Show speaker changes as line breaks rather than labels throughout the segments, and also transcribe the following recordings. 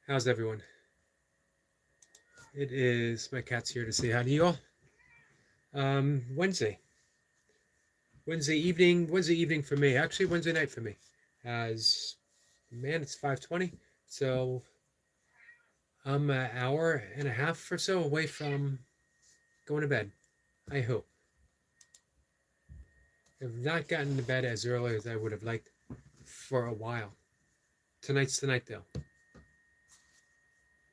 How's everyone? It is my cat's here to say hi to you all. Wednesday, Wednesday evening for me. Actually, Wednesday night for me. As man, it's 5:20, so I'm an hour and a half or so away from going to bed. I hope. I've not gotten to bed as early as I would have liked for a while. Tonight's the night, though.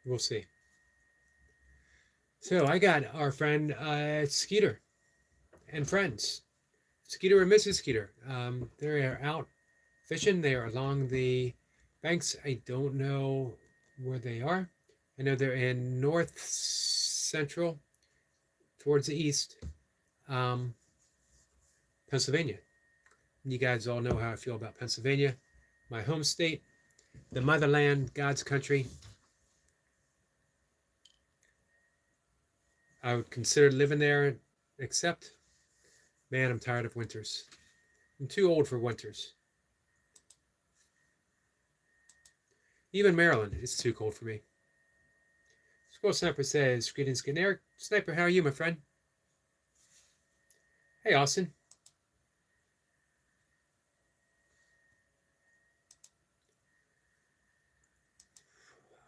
We'll see. So I got our friend Skeeter and friends. Skeeter and Mrs. Skeeter. They are out fishing. They are along the banks. I don't know where they are. I know they're in north central, towards the east, um, Pennsylvania. You guys all know how I feel about Pennsylvania, my home state, the motherland, God's country. I would consider living there, except, man, I'm tired of winters. I'm too old for winters. Even Maryland is too cold for me. Squirrel Sniper says, greetings, generic. Sniper, how are you, my friend? Hey, Austin.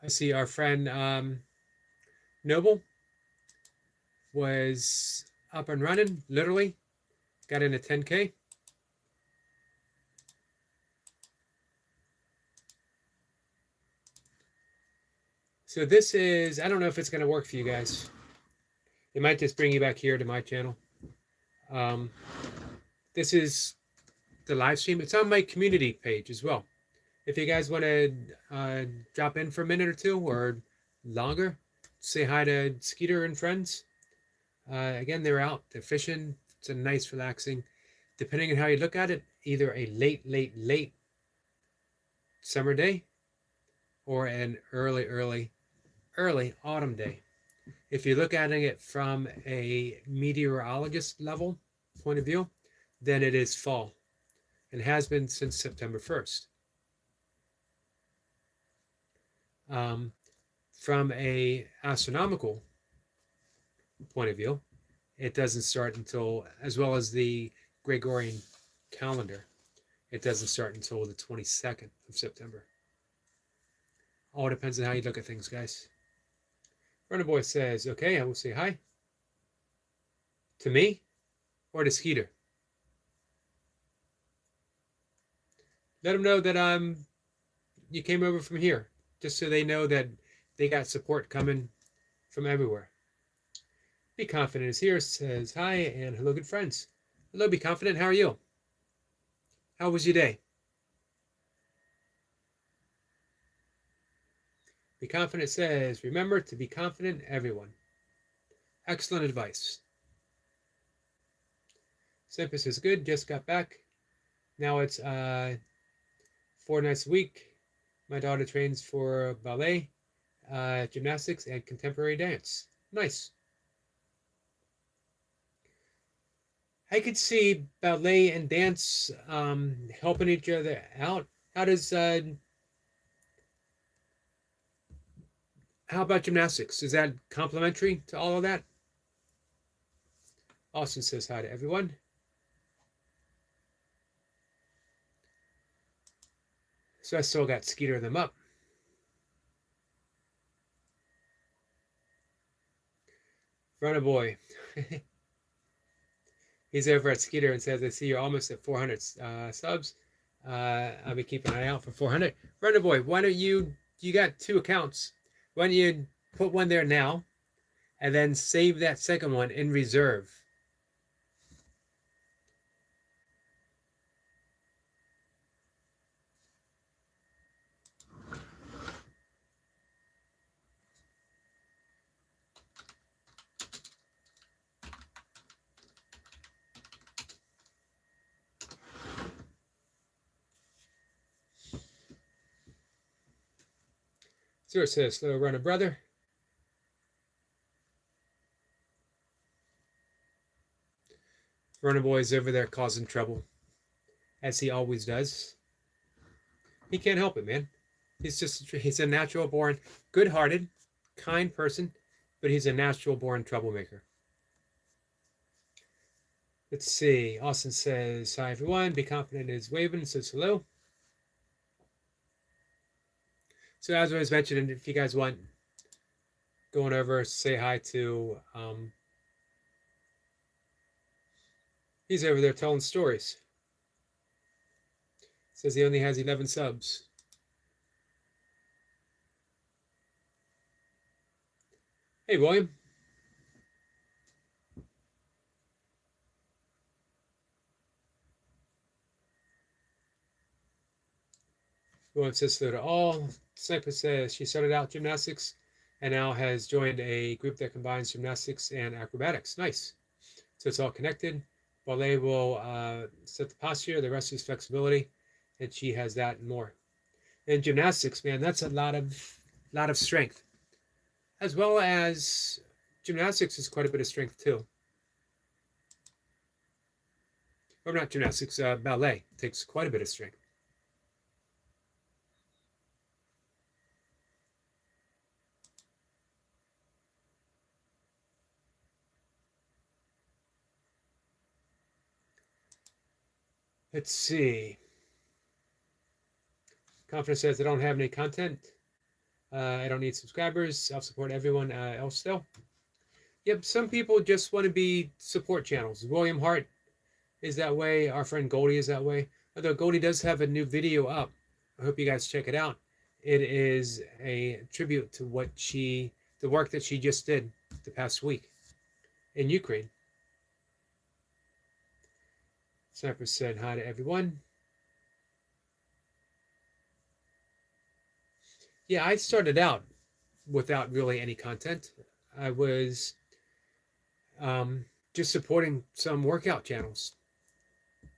I see our friend Noble was up and running, literally. Got in a 10K. So this is, I don't know if it's going to work for you guys. It might just bring you back here to my channel. This is the live stream. It's on my community page as well. If you guys want to drop in for a minute or two or longer, say hi to Skeeter and friends. Again, they're out, they're fishing. It's a nice, relaxing, depending on how you look at it, either a late summer day or an early autumn day. If you're looking at it from a meteorologist level point of view, then it is fall and has been since September 1st. From a astronomical point of view, it doesn't start until, as well as the Gregorian calendar, it doesn't start until the 22nd of September. All depends on how you look at things, guys. Runner Boy says, okay, I will say hi. To me or to Skeeter? Let them know that you came over from here, just so they know that they got support coming from everywhere. Be Confident is here, says hi, and hello, good friends. Hello, Be Confident, how are you? How was your day? Be Confident says, remember to be confident, everyone. Excellent advice. Simpus is good, just got back. Now it's 4 nights a week. My daughter trains for ballet, gymnastics, and contemporary dance. Nice. I could see ballet and dance helping each other out. How about gymnastics? Is that complementary to all of that? Austin says hi to everyone. So I still got Skeeter them up. Runner Boy. He's over at Skeeter and says, I see you're almost at 400 subs. I'll be keeping an eye out for 400. Runner Boy, why don't you got 2 accounts. Why don't you put one there now and then save that second one in reserve? Stuart says, slow runner brother. Runner Boy's over there causing trouble, as he always does. He can't help it, man. He's a natural born, good-hearted, kind person, but he's a natural born troublemaker. Let's see. Austin says, hi everyone. Be confident is waving, says hello. So as I was mentioning, if you guys want going over, say hi to he's over there telling stories. Says he only has 11 subs. Hey, William. William says hello to all. Sniper says she started out gymnastics and now has joined a group that combines gymnastics and acrobatics. Nice. So it's all connected. Ballet will set the posture. The rest is flexibility, and she has that and more. And gymnastics, man, that's a lot of strength, as well as gymnastics is quite a bit of strength too. Or not gymnastics, ballet takes quite a bit of strength. Let's see. Confidence says I don't have any content. I don't need subscribers. I'll support everyone else though. Yep, some people just want to be support channels. William Hart is that way. Our friend Goldie is that way. Although Goldie does have a new video up. I hope you guys check it out. It is a tribute to the work that she just did the past week in Ukraine. Sniper said hi to everyone. Yeah, I started out without really any content. I was just supporting some workout channels.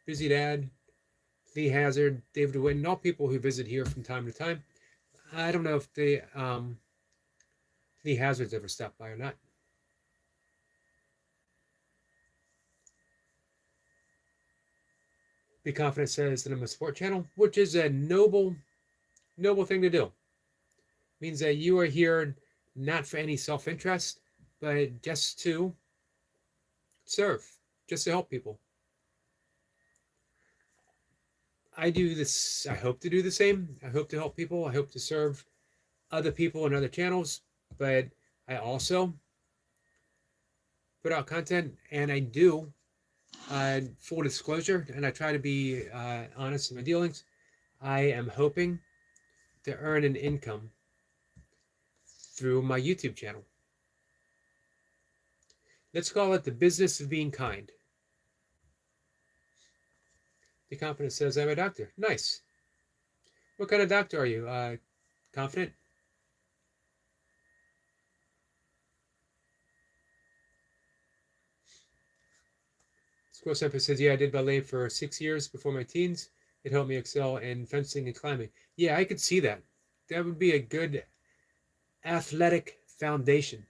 Busy Dad, Lee Hazard, David Witten, all people who visit here from time to time. I don't know if Lee Hazard's ever stopped by or not. Be Confident says that I'm a sport channel, which is a noble thing to do. It means that you are here not for any self-interest, but just to serve, just to help people. I do this, I hope to do the same. I hope to help people. I hope to serve other people in other channels, but I also put out content, and I do full disclosure, and I try to be honest in my dealings. I am hoping to earn an income through my YouTube channel. Let's call it the business of being kind. Be Confident says, I'm a doctor. Nice. What kind of doctor are you? Confident? Squirrel Semper says, yeah, I did ballet for 6 years before my teens. It helped me excel in fencing and climbing. Yeah, I could see that. That would be a good athletic foundation.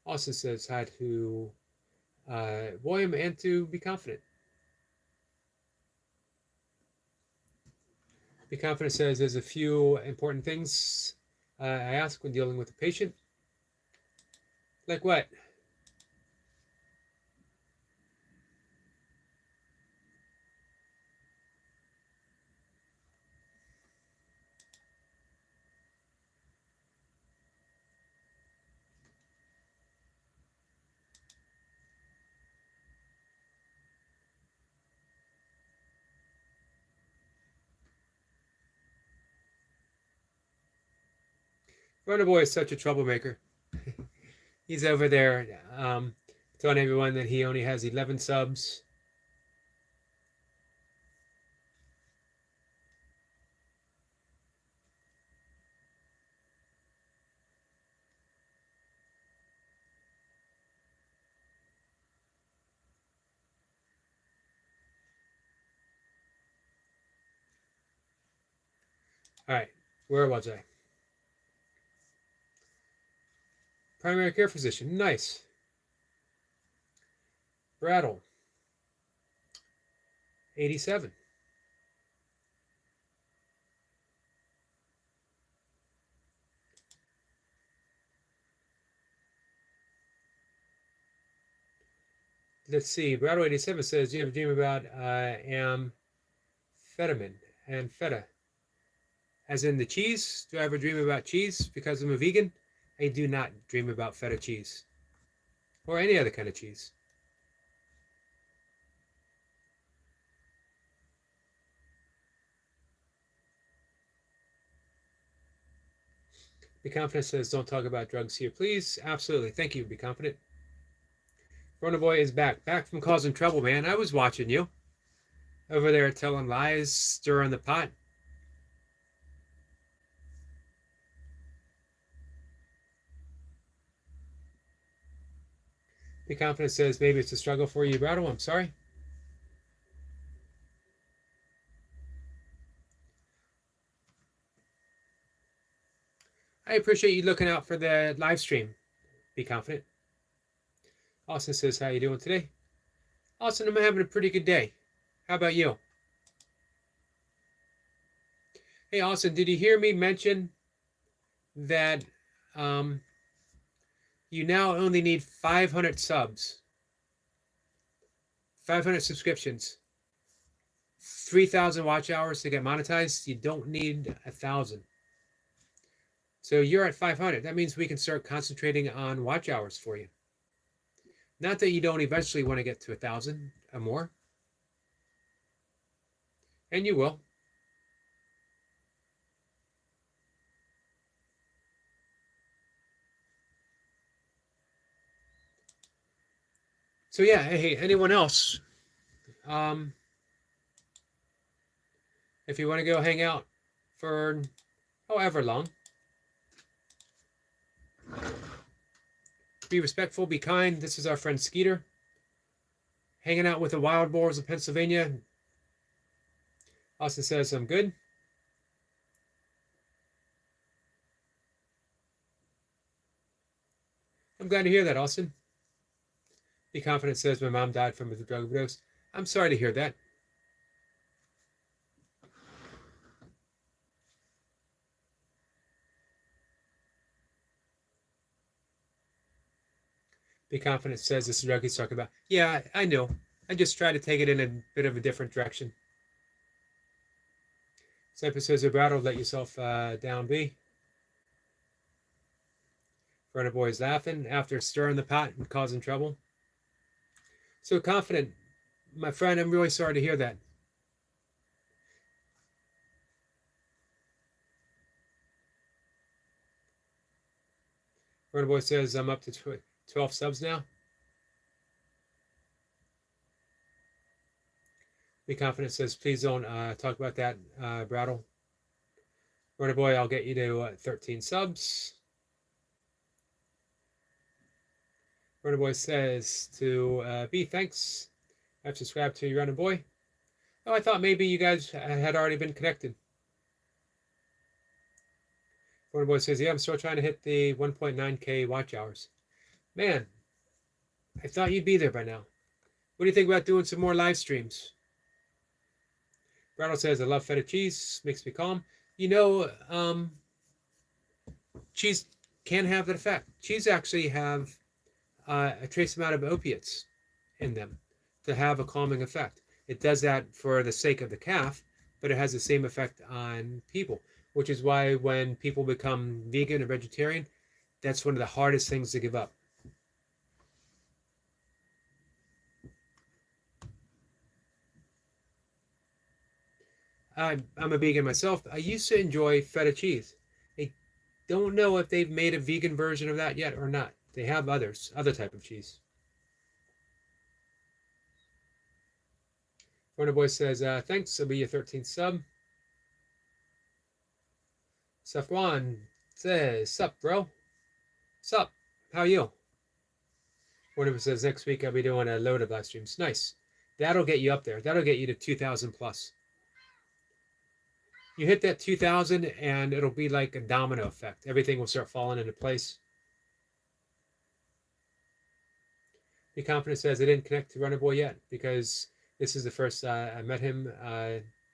Austin says hi to William and to Be Confident. Be Confident says there's a few important things I ask when dealing with a patient. Like what? Runner Boy is such a troublemaker. He's over there telling everyone that he only has 11 subs. All right, where was I? Primary care physician, nice. Brattle, 87. let's see. Battle 87 says, you have a dream about amphetamine and feta. As in the cheese? Do I ever dream about cheese because I'm a vegan? I do not dream about feta cheese. Or any other kind of cheese. Be Confident says, don't talk about drugs here, please. Absolutely. Thank you, Be Confident. Rona Boy is back. Back from causing trouble, man. I was watching you. Over there telling lies, stirring the pot. Be Confident says, maybe it's a struggle for you, Brado. I'm sorry. I appreciate you looking out for the live stream. Be Confident. Austin says, how you doing today? Austin, I'm having a pretty good day. How about you? Hey, Austin, did you hear me mention that you now only need 500 subs, 500 subscriptions, 3,000 watch hours to get monetized? You don't need 1,000. So you're at 500. That means we can start concentrating on watch hours for you. Not that you don't eventually want to get to 1,000 or more. And you will. So yeah, hey, anyone else? If you want to go hang out for however long, be respectful, be kind. This is our friend Skeeter, hanging out with the wild boars of Pennsylvania. Austin says, I'm good. I'm glad to hear that, Austin. Be Confident says, my mom died from a drug overdose. I'm sorry to hear that. Be Confident says, this is drug he's talking about. Yeah, I know. I just try to take it in a bit of a different direction. Cypress says, Roberto, let yourself down, B. Runner Boy is laughing after stirring the pot and causing trouble. So Confident, my friend, I'm really sorry to hear that. Runner Boy says, I'm up to 12 subs now. Be Confident says, please don't talk about that, Brattle. Runner Boy, I'll get you to 13 subs. Runner Boy says to B, thanks. I've subscribed to you, Runner Boy. Oh, I thought maybe you guys had already been connected. Runner Boy says, yeah, I'm still trying to hit the 1.9K watch hours. Man, I thought you'd be there by now. What do you think about doing some more live streams? Brattle says, I love feta cheese. Makes me calm. You know, cheese can have that effect. Cheese actually have a trace amount of opiates in them to have a calming effect. It does that for the sake of the calf, but it has the same effect on people, which is why when people become vegan or vegetarian, that's one of the hardest things to give up. I'm a vegan myself. I used to enjoy feta cheese. I don't know if they've made a vegan version of that yet or not. They have other type of cheese. Runner Boy says, thanks, I'll be your 13th sub. Safwan says, sup, bro? Sup? How you? Runner Boy says, next week I'll be doing a load of live streams. Nice. That'll get you up there. That'll get you to 2,000 plus. You hit that 2,000 and it'll be like a domino effect. Everything will start falling into place. Be Confident says, I didn't connect to Runner Boy yet because this is the first I met him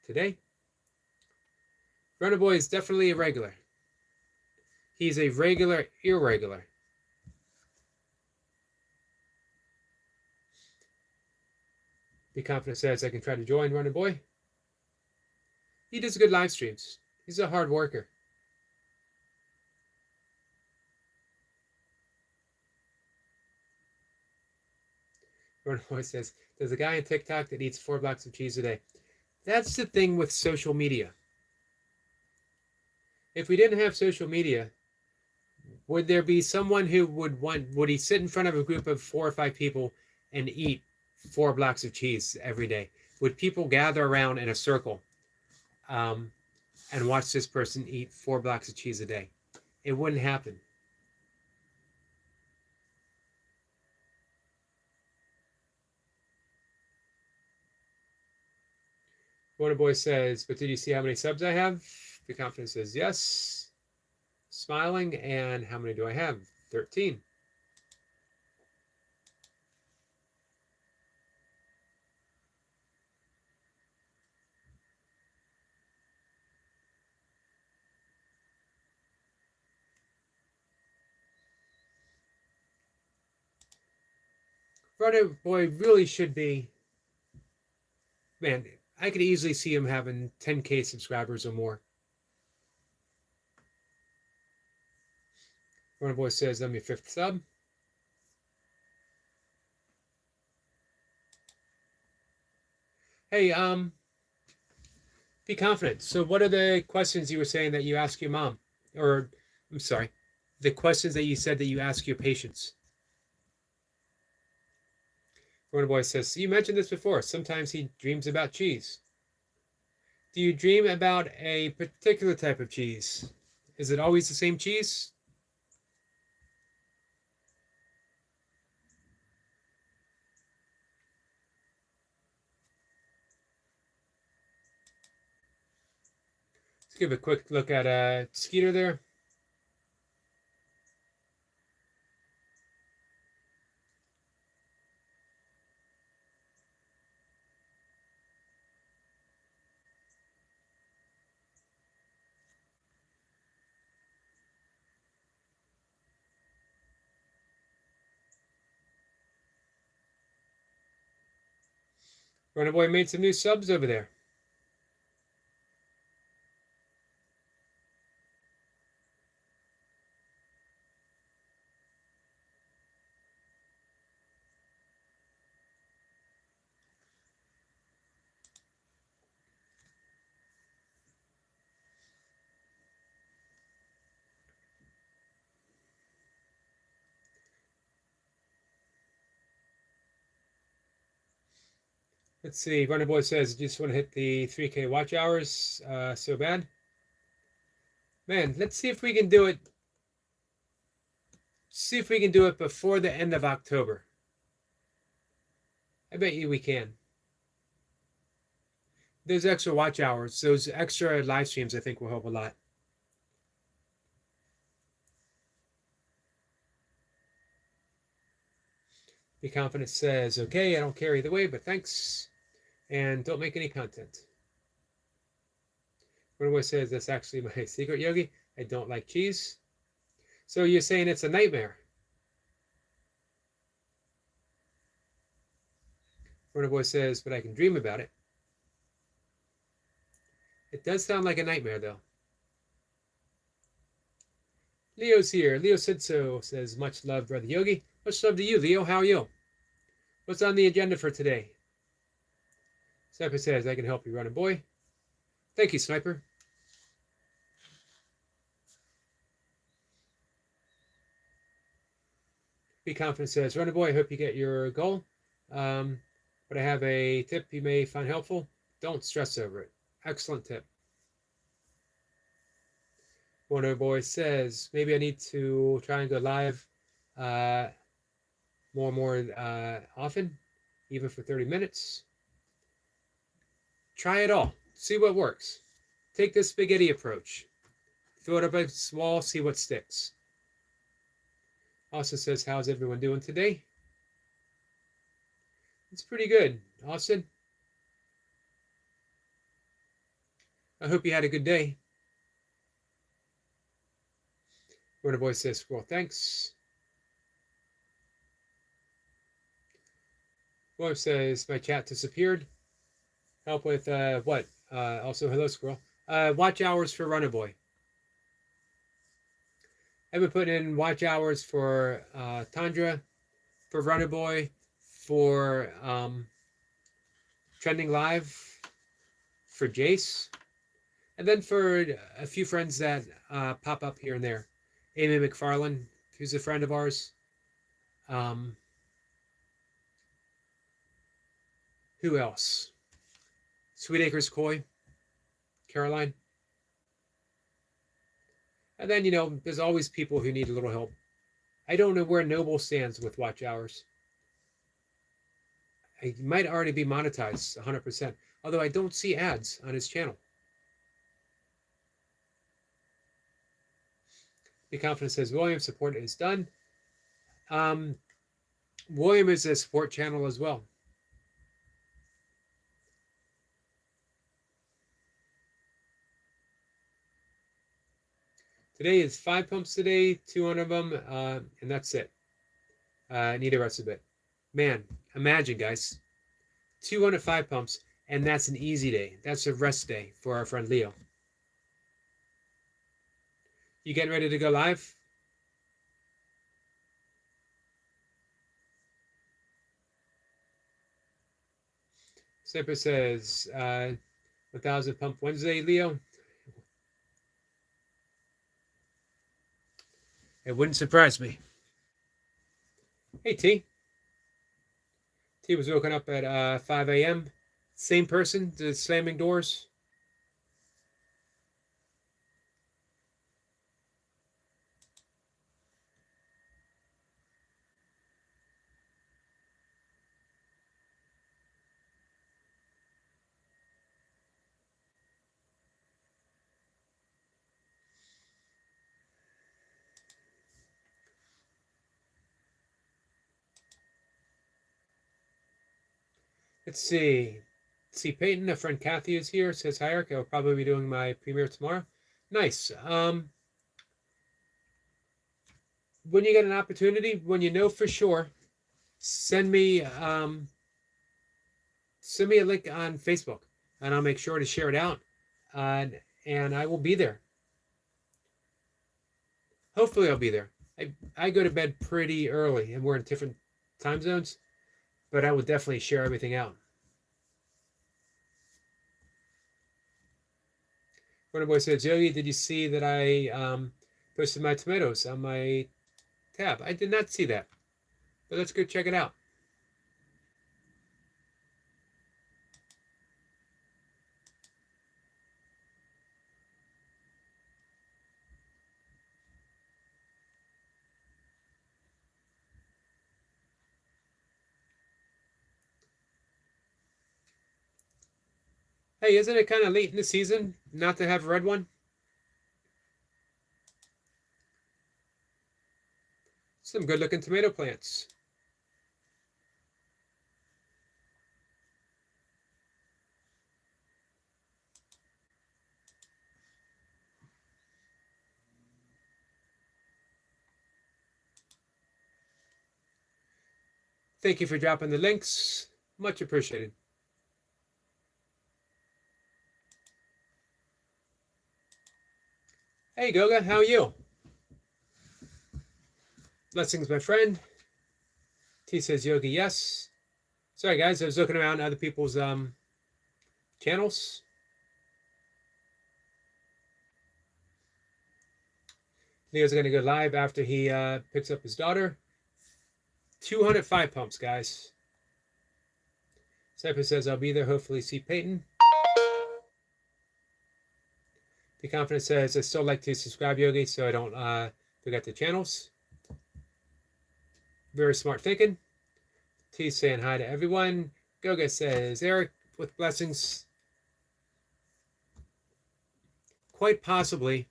today. Runner Boy is definitely a regular. He's a regular irregular. Be Confident says, I can try to join Running Boy. He does good live streams. He's a hard worker. Running Boy says, there's a guy on TikTok that eats 4 blocks of cheese a day. That's the thing with social media. If we didn't have social media, would there be someone who would he sit in front of a group of 4 or 5 people and eat 4 blocks of cheese every day? Would people gather around in a circle and watch this person eat 4 blocks of cheese a day? It wouldn't happen. Wonder Boy says, but did you see how many subs I have? Be Confident says, yes. Smiling, and how many do I have? 13. Runner Boy really should be, man, I could easily see him having 10K subscribers or more. Runner Boy says, I'm your 5th sub. Hey, Be Confident. So what are the questions you were saying that you ask your mom? Or, I'm sorry, the questions that you said that you ask your patients? Runner Boy says, so you mentioned this before. Sometimes he dreams about cheese. Do you dream about a particular type of cheese? Is it always the same cheese? Let's give a quick look at Skeeter there. Runner Boy made some new subs over there. Let's see. Runner Boy says, just want to hit the 3K watch hours so bad. Man, let's see if we can do it. See if we can do it before the end of October. I bet you we can. Those extra watch hours, those extra live streams, I think will help a lot. Be Confident says, okay, I don't care either way, but thanks. And don't make any content. Runner Boy says, that's actually my secret, Yogi. I don't like cheese. So you're saying it's a nightmare? Runner Boy says, but I can dream about it. It does sound like a nightmare, though. Leo's here. Leo said so. Says, much love, Brother Yogi. Much love to you, Leo. How are you? What's on the agenda for today? Sniper says, I can help you, Runner Boy. Thank you, Sniper. Be Confident says, Runner Boy, I hope you get your goal. But I have a tip you may find helpful. Don't stress over it. Excellent tip. Runner Boy says, maybe I need to try and go live more often, even for 30 minutes. Try it all. See what works. Take the spaghetti approach. Throw it up a wall, see what sticks. Austin says, how's everyone doing today? It's pretty good. Austin, I hope you had a good day. Runner Boy says, well, thanks. William says, my chat disappeared. Help with what? Also, hello, Squirrel. Watch hours for Runner Boy. I've been putting in watch hours for Tundra, for Runner Boy, for Trending Live, for Jace, and then for a few friends that pop up here and there. Amy McFarlane, who's a friend of ours. Who else? Sweet Acres Koi, Caroline. And then, there's always people who need a little help. I don't know where Noble stands with watch hours. He might already be monetized 100%, although I don't see ads on his channel. Be Confident says, William, support is done. William is a support channel as well. Today is 5 pumps today, 200 of them, and that's it. Need a rest of it. Man, imagine, guys. 205 pumps, and that's an easy day. That's a rest day for our friend Leo. You getting ready to go live? Sniper says, 1,000 pump Wednesday, Leo. It wouldn't surprise me. Hey, T. T was woken up at 5 a.m. Same person, slamming doors. Let's see. Peyton, a friend Kathy is here. Says, hi, Eric. I'll probably be doing my premiere tomorrow. Nice. When you get an opportunity, when you know for sure, send me a link on Facebook, and I'll make sure to share it out. And I will be there. Hopefully, I'll be there. I go to bed pretty early, and we're in different time zones, but I will definitely share everything out. Boy says, Yogi, did you see that I posted my tomatoes on my tab? I did not see that, but let's go check it out. Hey, isn't it kind of late in the season not to have a red one? Some good looking tomato plants. Thank you for dropping the links. Much appreciated. Hey, Goga, how are you? Blessings, my friend. T says, Yogi, yes. Sorry, guys, I was looking around other people's channels. Leo's going to go live after he picks up his daughter. 205 pumps, guys. Cypher says, I'll be there. Hopefully see Peyton. Be Confident says, I still like to subscribe, Yogi, so I don't forget the channels. Very smart thinking. T saying hi to everyone. Goga says, Eric, with blessings. Quite possibly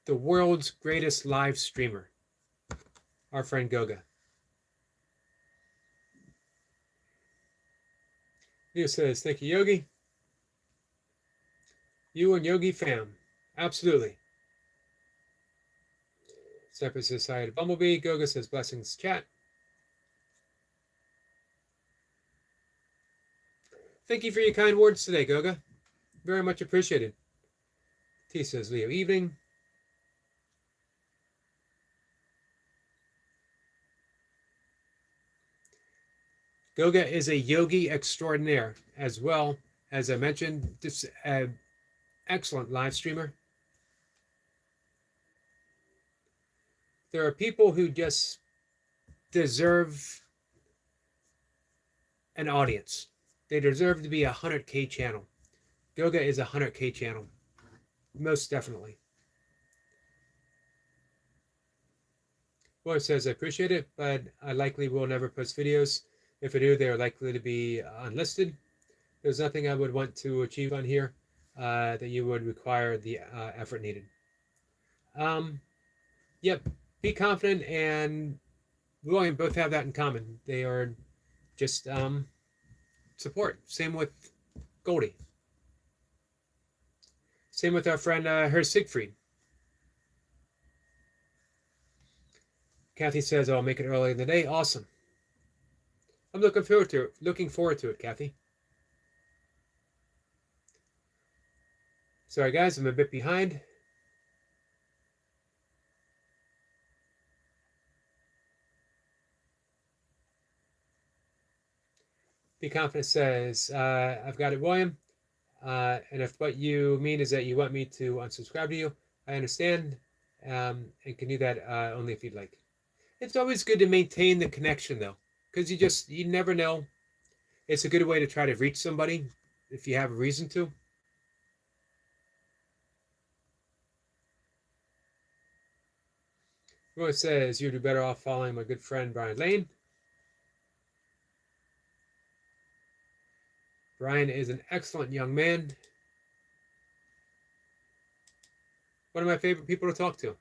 the world's greatest live streamer, our friend Goga. Leo says, thank you, Yogi. You and Yogi fam. Absolutely. Cypress says, hi to Bumblebee. Goga says, blessings, chat. Thank you for your kind words today, Goga. Very much appreciated. T says Leo evening. Goga is a yogi extraordinaire, as well as I mentioned, this excellent live streamer. There are people who just deserve an audience. They deserve to be a 100K channel. Goga is a 100K channel, most definitely. Boy says I appreciate it, but I likely will never post videos. If I do, they are likely to be unlisted. There's nothing I would want to achieve on here that you would require the effort needed. Yep, be confident and William both have that in common. They are just support. Same with Goldie. Same with our friend Herr Siegfried. Kathy says I'll make it early in the day. Awesome. I'm looking forward to it. Kathy. Sorry guys, I'm a bit behind. Be confident says I've got it, William. And if what you mean is that you want me to unsubscribe to you, I understand, and can do that only if you'd like. It's always good to maintain the connection though, because you never know. It's a good way to try to reach somebody if you have a reason to. Roy says you'd be better off following my good friend Brian Lane. Brian is an excellent young man. One of my favorite people to talk to.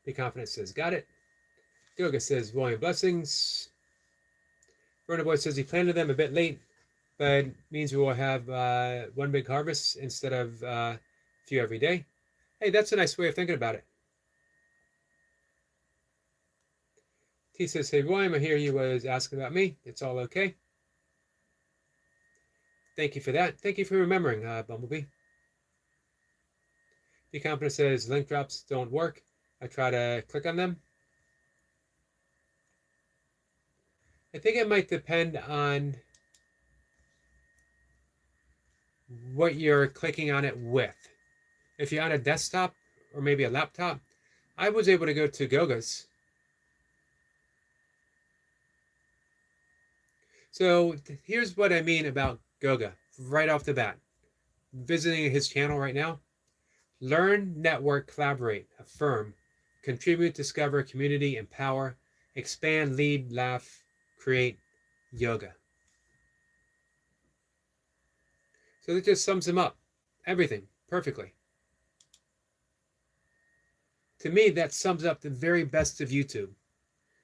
Be confident says, got it. Goga says, William blessings. Verna Boy says he planted them a bit late, but means we will have one big harvest instead of a few every day. Hey, that's a nice way of thinking about it. T says, hey, William, I hear you was asking about me. It's all okay. Thank you for that. Thank you for remembering, Bumblebee. Be confident says, link drops don't work. I try to click on them. I think it might depend on what you're clicking on it with. If you're on a desktop or maybe a laptop, I was able to go to Goga's. So here's what I mean about Goga right off the bat. Visiting his channel right now. Learn, network, collaborate, affirm, contribute, discover, community, empower, expand, lead, laugh, create, yoga. So that just sums him up. Everything perfectly. To me, that sums up the very best of YouTube.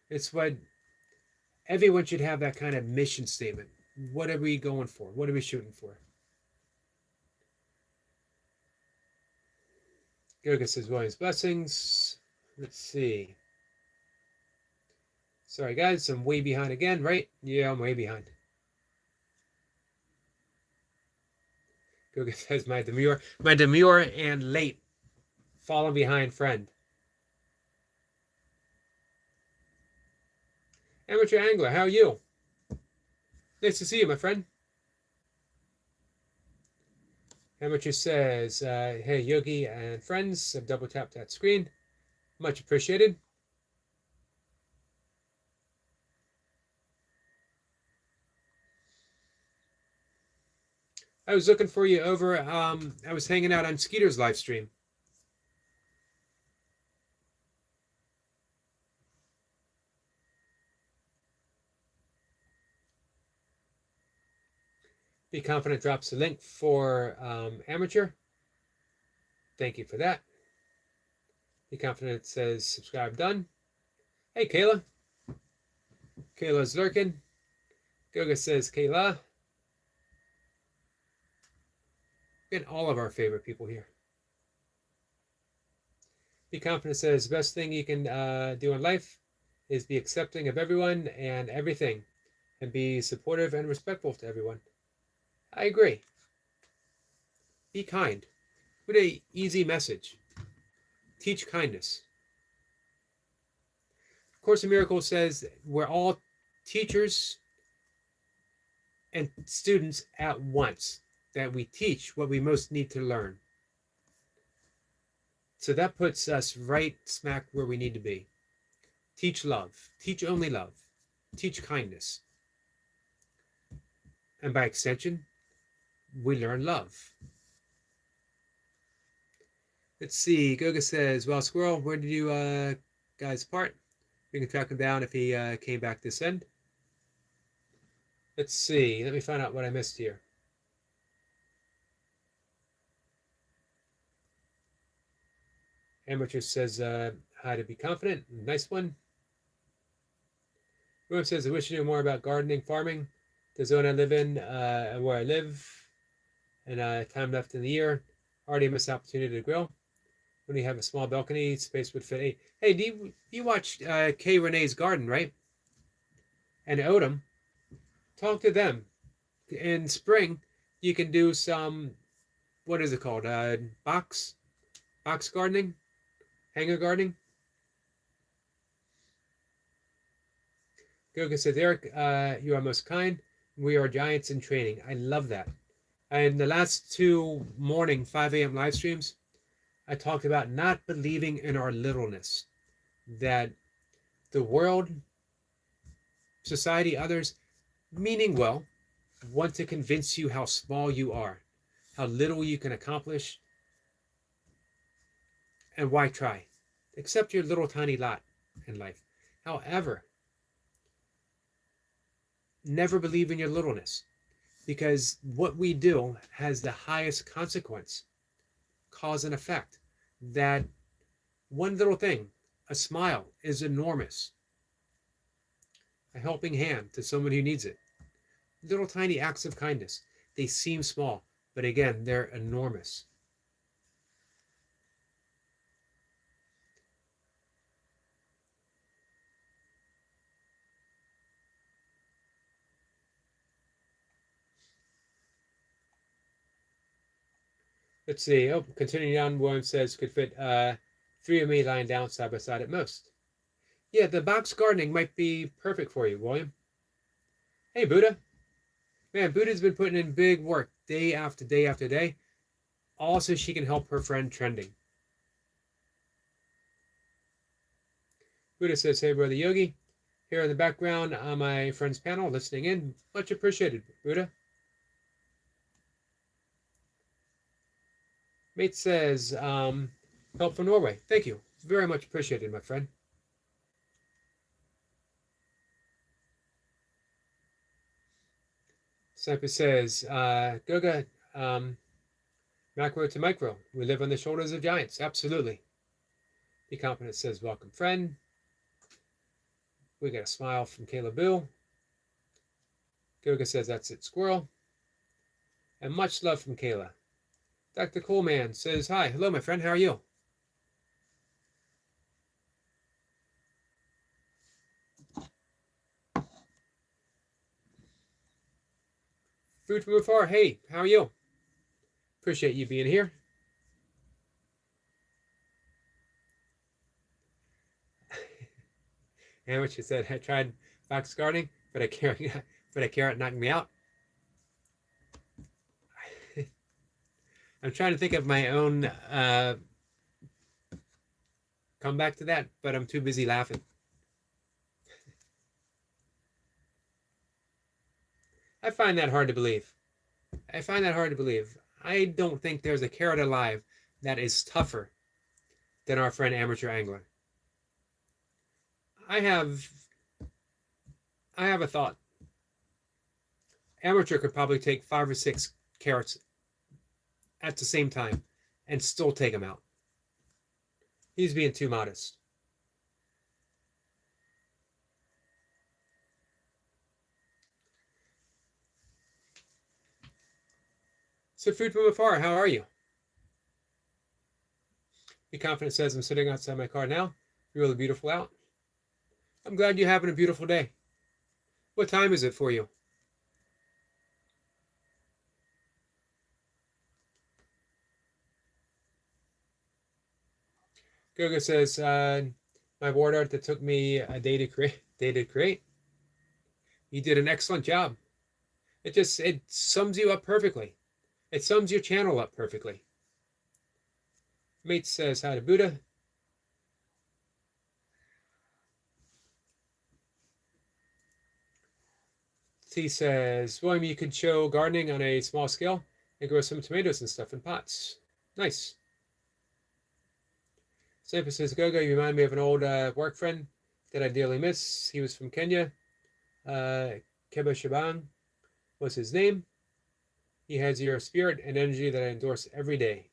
It's what everyone should have, that kind of mission statement. What are we going for? What are we shooting for? Goga says, William's blessings. Let's see. Sorry, guys. I'm way behind again, right? Yeah, I'm way behind. Goga says, my demure and late fallen behind friend. Amateur Angler, how are you? Nice to see you, my friend. Amateur says, hey, Yogi and friends, have double tapped that screen. Much appreciated. I was looking for you over, I was hanging out on Skeeter's live stream. Be Confident drops the link for Amateur. Thank you for that. Be Confident says subscribe done. Hey, Kayla. Kayla's lurking. Goga says Kayla. Getting all of our favorite people here. Be Confident says best thing you can do in life is be accepting of everyone and everything and be supportive and respectful to everyone. I agree. Be kind. What a easy message. Teach kindness. Course in Miracles says we're all teachers and students at once, that we teach what we most need to learn. So that puts us right smack where we need to be. Teach love. Teach only love. Teach kindness. And by extension, we learn love. Let's see. Goga says, well, Squirrel, where did you guys part? We can track him down if he came back this end. Let's see. Let me find out what I missed here. Amateur says, how to be confident. Nice one. William says, I wish to know more about gardening, farming, the zone I live in, and where I live, and time left in the year. Already missed opportunity to grow. When you have a small balcony, space would fit. Hey, do you watch Kay Renee's Garden, right? And Odom, talk to them. In spring, you can do some, what is it called? Box gardening, hanger gardening. Goga says, Eric, you are most kind. We are giants in training. I love that. And the last two morning 5 a.m. live streams, I talked about not believing in our littleness. That the world, society, others, meaning well, want to convince you how small you are, how little you can accomplish, and why try? Accept your little tiny lot in life. However, never believe in your littleness, because what we do has the highest consequence, cause and effect. That one little thing, a smile, is enormous. A helping hand to someone who needs it. Little tiny acts of kindness. They seem small, but again, they're enormous. Let's see. Oh, continuing on, William says could fit 3 of me lying down side by side at most. Yeah, the box gardening might be perfect for you, William. Hey, Buddha. Man, Buddha's been putting in big work day after day after day. Also, she can help her friend Trending. Buddha says, hey, Brother Yogi. Here in the background on my friend's panel, listening in. Much appreciated, Buddha. Mate says, help from Norway. Thank you. Very much appreciated, my friend. Sniper says, Goga, macro to micro. We live on the shoulders of giants. Absolutely. Be Confident says, welcome, friend. We got a smile from Caleb Boo. Goga says, that's it, Squirrel. And much love from Kayla. Dr. Coolman says, hi. Hello, my friend. How are you? Food from afar. Hey, how are you? Appreciate you being here. And what she said, I tried box gardening, but a carrot knocked me out. I'm trying to think of my own comeback to that, but I'm too busy laughing. I find that hard to believe. I don't think there's a carrot alive that is tougher than our friend Amateur Angler. I have a thought. Amateur could probably take 5 or 6 carrots at the same time and still take them out. He's being too modest. So Food from afar, how are you? Be Confident says, I'm sitting outside my car now. Really beautiful out. I'm glad you're having a beautiful day. What time is it for you? Goga says, my board art that took me a day to create. You did an excellent job. It sums you up perfectly. It sums your channel up perfectly. Mate says hi to Buddha. T says, William, you could show gardening on a small scale and grow some tomatoes and stuff in pots. Nice. Sampa says, Gogo, you remind me of an old work friend that I dearly miss. He was from Kenya. Keba Shaban was his name. He has your spirit and energy that I endorse every day.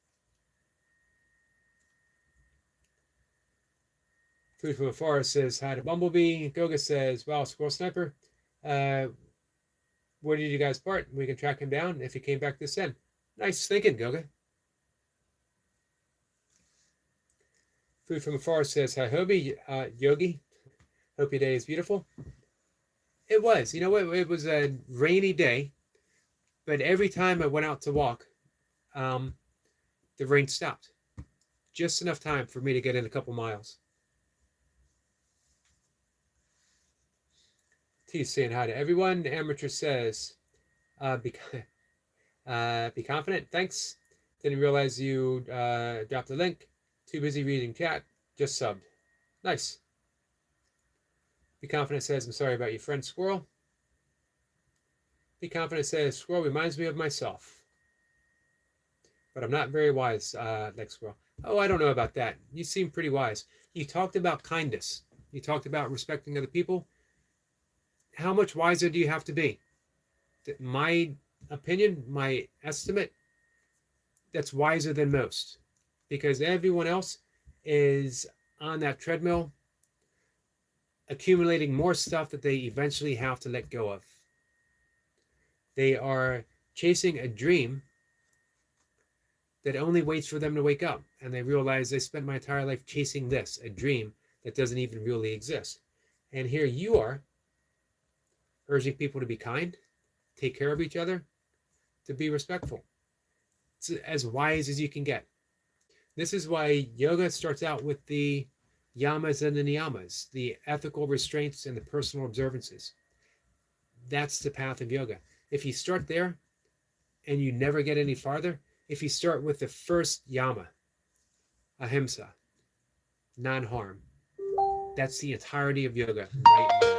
Food from a Forest says hi to Bumblebee. Goga says, wow, Squirrel Sniper. Where did you guys part? We can track him down if he came back this end. Nice thinking, Goga. Food from a Forest says hi, Hobie. Yogi. Hope your day is beautiful. It was. You know what? It was a rainy day, but every time I went out to walk, the rain stopped. Just enough time for me to get in a couple miles. T saying hi to everyone. Amateur says, be confident. Thanks. Didn't realize you dropped the link. Too busy reading chat. Just subbed. Nice. Be confident says, I'm sorry about your friend Squirrel. Be confident says, Squirrel reminds me of myself. But I'm not very wise like Squirrel. Oh, I don't know about that. You seem pretty wise. You talked about kindness. You talked about respecting other people. How much wiser do you have to be? My opinion, my estimate, that's wiser than most. Because everyone else is on that treadmill accumulating more stuff that they eventually have to let go of. They are chasing a dream that only waits for them to wake up. And they realize they spent my entire life chasing this, a dream that doesn't even really exist. And here you are, urging people to be kind, take care of each other, to be respectful. It's as wise as you can get. This is why yoga starts out with the yamas and the niyamas, the ethical restraints and the personal observances. That's the path of yoga. If you start there and you never get any farther, if you start with the first yama, ahimsa, non-harm, that's the entirety of yoga right there.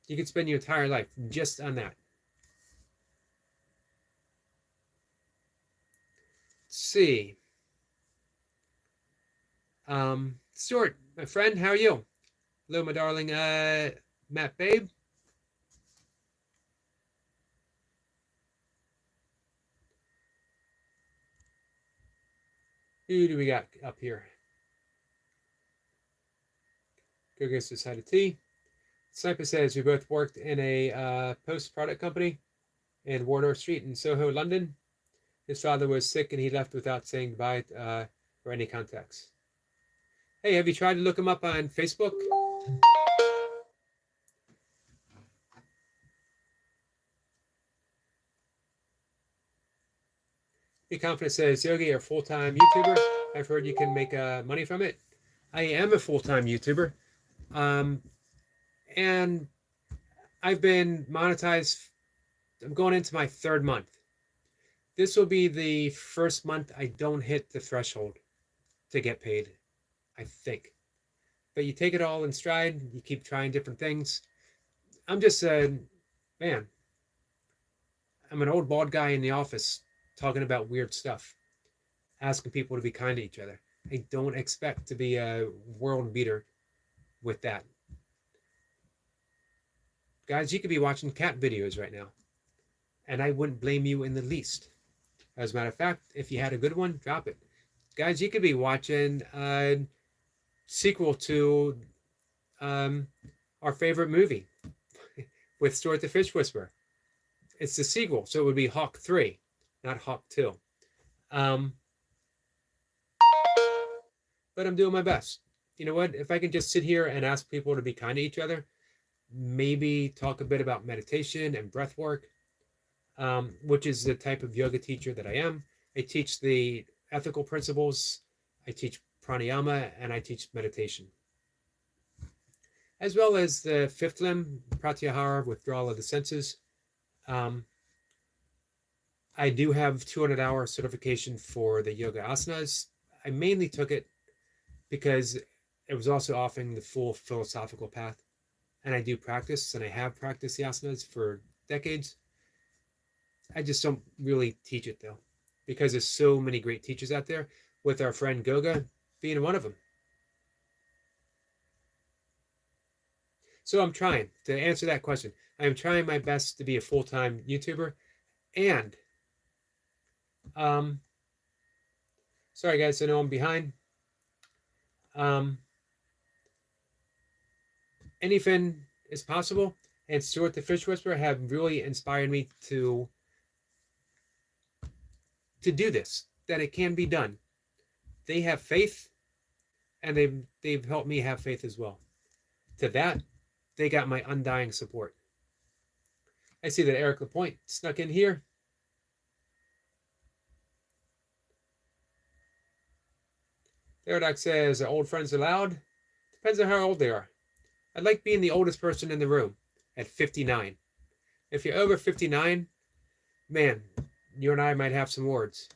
You could spend your entire life just on that. Let's see. Stuart, my friend, how are you? Hello, my darling Matt Babe. Who do we got up here? Gogo says hi to T. Sniper says we both worked in a post-product company in Wardour Street in Soho, London. His father was sick and he left without saying goodbye or any contacts. Hey, have you tried to look him up on Facebook? Be Confident says, Yogi, you're a full-time YouTuber. I've heard you can make money from it. I am a full-time YouTuber. And I've been monetized. I'm going into my third month. This will be the first month I don't hit the threshold to get paid, I think. But you take it all in stride. You keep trying different things. I'm just man, I'm an old bald guy in the office talking about weird stuff, asking people to be kind to each other. I don't expect to be a world beater with that. Guys, you could be watching cat videos right now, and I wouldn't blame you in the least. As a matter of fact, if you had a good one, drop it. Guys, you could be watching a sequel to our favorite movie with Stuart the Fish Whisperer. It's the sequel, so it would be Hawk 3, not Hawk 2. but I'm doing my best. You know what? If I can just sit here and ask people to be kind to each other, maybe talk a bit about meditation and breath work, which is the type of yoga teacher that I am. I teach the ethical principles, I teach pranayama, and I teach meditation, as well as the fifth limb, pratyahara, withdrawal of the senses. I do have 200-hour certification for the yoga asanas. I mainly took it because it was also offering the full philosophical path. And I do practice, and I have practiced the asanas for decades. I just don't really teach it, though, because there's so many great teachers out there, with our friend Goga being one of them. So I'm trying to answer that question. I am trying my best to be a full-time YouTuber. And sorry guys, I know I'm behind. Anything is possible, and Stuart the Fish Whisperer have really inspired me to do this, that it can be done. They have faith, and they've helped me have faith as well. To that, they got my undying support. I see that Eric Lapointe snuck in here. Therodox says, "Are old friends allowed?" Depends on how old they are. I like being the oldest person in the room at 59. If you're over 59, man, you and I might have some words.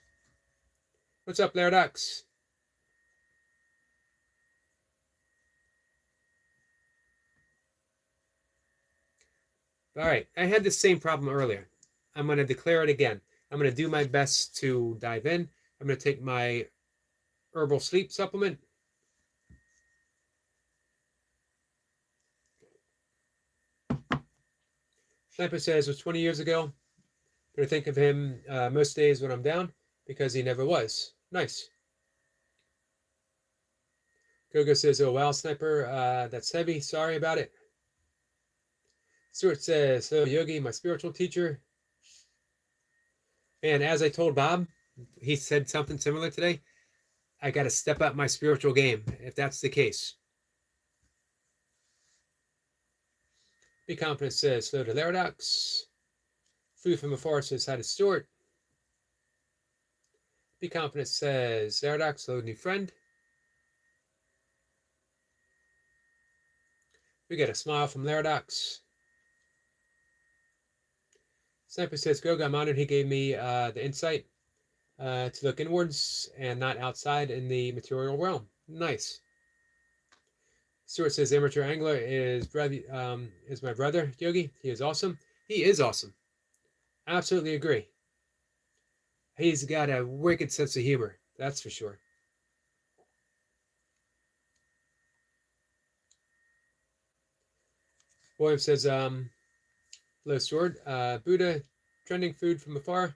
What's up, Therodox? All right, I had the same problem earlier. I'm going to declare it again. I'm going to do my best to dive in. I'm going to take my herbal sleep supplement. Sniper says, it was 20 years ago. But I think of him most days when I'm down, because he never was. Nice. Gogo says, oh wow, Sniper, that's heavy. Sorry about it. Stuart says, so Yogi, my spiritual teacher. And as I told Bob, he said something similar today. I got to step up my spiritual game, if that's the case. Be Confident says, hello to Laradox. Food from the Forest says, hi to Stuart. Be Confident says, Laradox, hello, new friend. We get a smile from Laradox. Sniper says, Goga, I'm honored he gave me the insight to look inwards and not outside in the material realm. Nice. Stuart says, amateur angler is my brother, Yogi. He is awesome. He is awesome. Absolutely agree. He's got a wicked sense of humor. That's for sure. William says, hello, Stuart. Buddha, trending food from afar.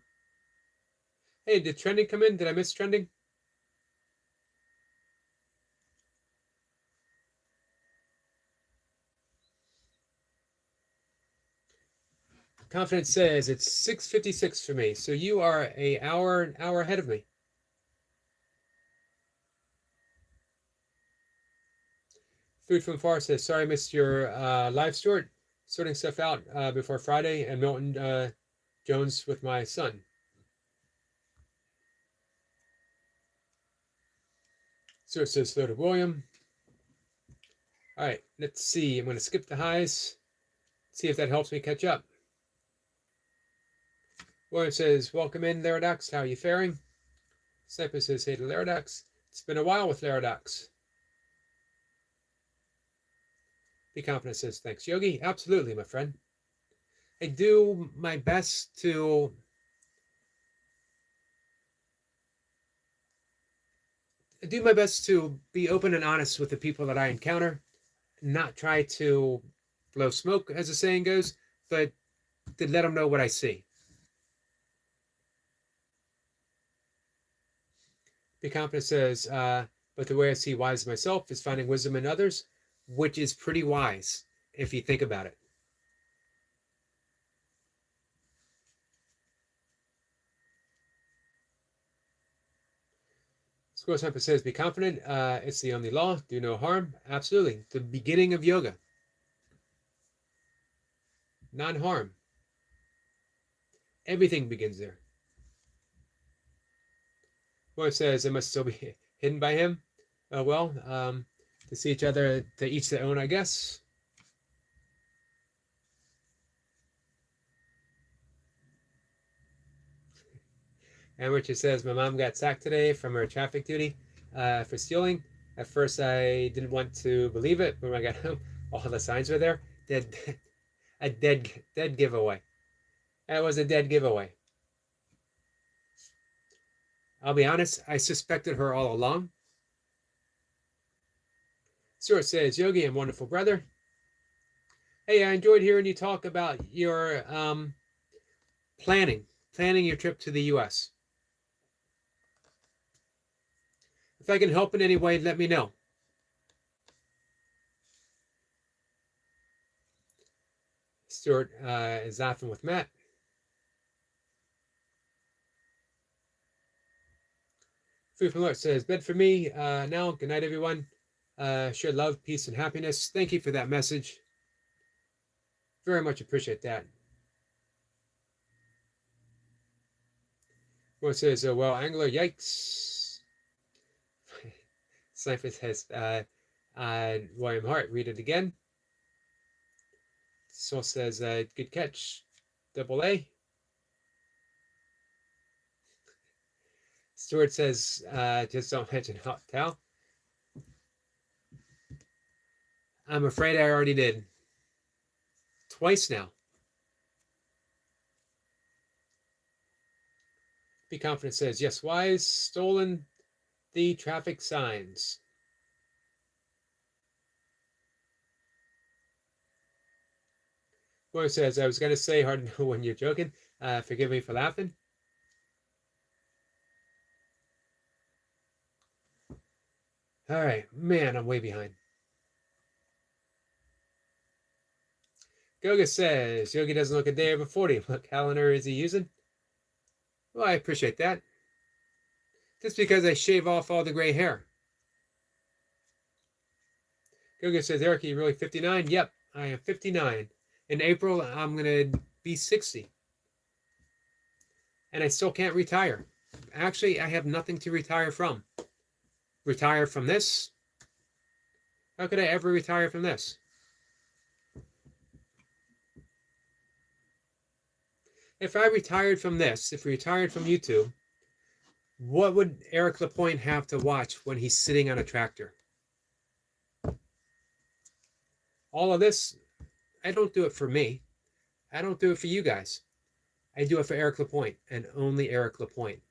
Hey, did trending come in? Did I miss trending? Confidence says it's 6:56 for me, so you are an hour ahead of me. Food from Far says, sorry I missed your live, Stuart. Sorting stuff out before Friday, and Milton Jones with my son. Stuart says, hello to William. All right, let's see. I'm going to skip the highs, see if that helps me catch up. William says, welcome in, Laradox. How are you faring? Sniper says, hey to Laradox. It's been a while with Laradox. Be Confident says, thanks, Yogi. Absolutely, my friend. I do my best to be open and honest with the people that I encounter, not try to blow smoke, as the saying goes, but to let them know what I see. Be Confident says, but the way I see wise myself is finding wisdom in others, which is pretty wise if you think about it. Squirrel Sniper says, be confident. It's the only law. Do no harm. Absolutely. The beginning of yoga. Non-harm. Everything begins there. Boy says it must still be hidden by him. Well, to see each other, to each their own, I guess. And Richard says, my mom got sacked today from her traffic duty for stealing. At first, I didn't want to believe it, but when I got home, all the signs were there. A dead giveaway. That was a dead giveaway. I'll be honest, I suspected her all along. Stuart says, Yogi and wonderful brother. Hey, I enjoyed hearing you talk about your planning your trip to the U.S. If I can help in any way, let me know. Stuart is laughing with Matt. Food from Lord says, bed for me now. Good night, everyone. Share love, peace, and happiness. Thank you for that message. Very much appreciate that. One says, well, Angler, yikes. Sniper says, William Hart, read it again. Soul says, good catch, double A. Stuart says, just don't mention hot towel. I'm afraid I already did. Twice now. Be Confident says, yes, wise, stolen the traffic signs. Boy says, I was going to say, hard to know when you're joking. Forgive me for laughing. All right, man, I'm way behind. Goga says, Yogi doesn't look a day over 40. What calendar is he using? Well, I appreciate that. Just because I shave off all the gray hair. Goga says, Eric, are you really 59? Yep, I am 59. In April, I'm going to be 60. And I still can't retire. Actually, I have nothing to retire from. Retire from this? How could I ever retire from this? If I retired from this, if we retired from YouTube, what would Eric LaPointe have to watch when he's sitting on a tractor? All of this, I don't do it for me. I don't do it for you guys. I do it for Eric LaPointe and only Eric LaPointe.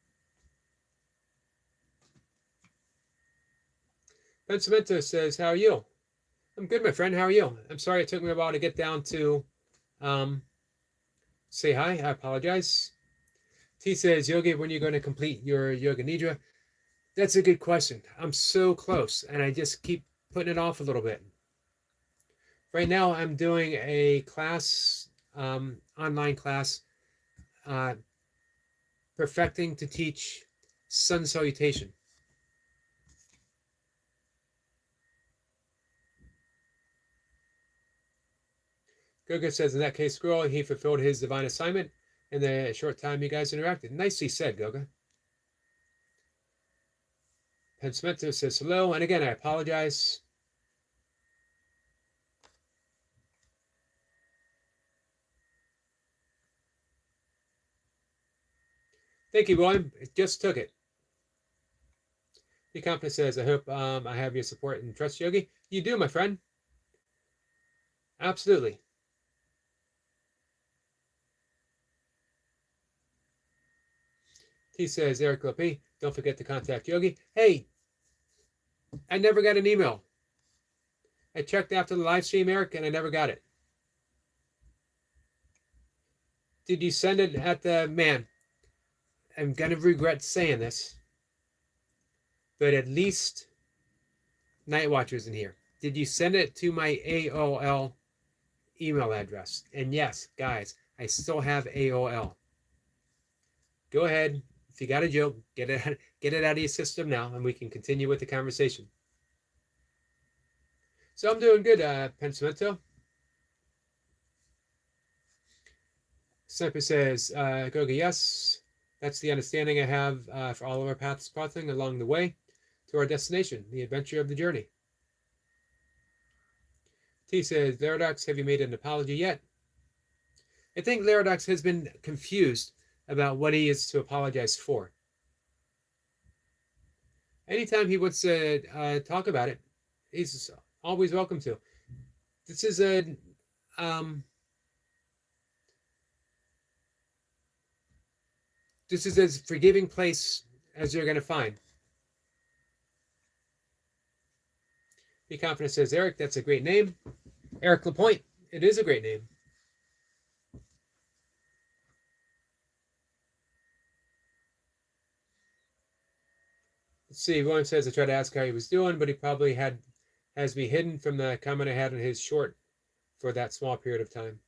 Ben Cemento says, how are you? I'm good, my friend. How are you? I'm sorry it took me a while to get down to say hi. I apologize. T says, Yogi, when are you going to complete your Yoga Nidra? That's a good question. I'm so close, and I just keep putting it off a little bit. Right now, I'm doing a class, online class, perfecting to teach sun salutation. Goga says, in that case, Squirrel, he fulfilled his divine assignment in the short time you guys interacted. Nicely said, Goga. Pensamento says hello, and again, I apologize. Thank you, William. It just took it. Be Confident says, I hope I have your support and trust, Yogi. You do, my friend. Absolutely. He says, Eric Lopi, don't forget to contact Yogi. Hey, I never got an email. I checked after the live stream, Eric, and I never got it. Did you send it at the, man, I'm going to regret saying this, but at least Night Watcher's in here. Did you send it to my AOL email address? And yes, guys, I still have AOL. Go ahead. If you got a joke, get it. get it out of your system now, and we can continue with the conversation. So I'm doing good, Pensamento. Sniper says, Goga, yes, that's the understanding I have for all of our paths crossing along the way to our destination, the adventure of the journey. T says, Laradox, have you made an apology yet? I think Laradox has been confused about what he is to apologize for. Anytime he wants to talk about it, he's always welcome to. This is a this is as forgiving place as you're going to find. Be Confident says, Eric, that's a great name. Eric Lapointe, it is a great name. Let's see, William says, I tried to ask how he was doing, but he probably has me hidden from the comment I had on his short for that small period of time.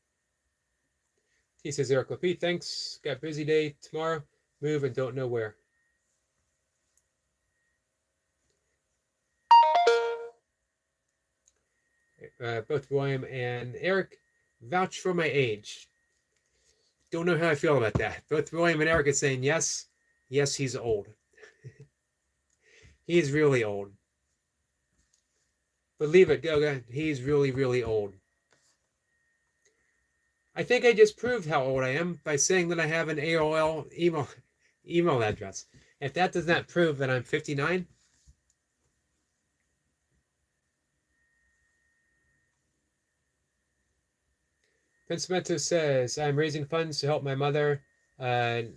He says, Eric Lapointe, thanks. Got busy day tomorrow. Move and don't know where. Both William and Eric vouch for my age. Don't know how I feel about that. Both William and Eric are saying yes, he's old. He's really old. Believe it, Goga, he's really, really old. I think I just proved how old I am by saying that I have an AOL email address. If that does not prove that I'm 59, Pensamento says, I'm raising funds to help my mother a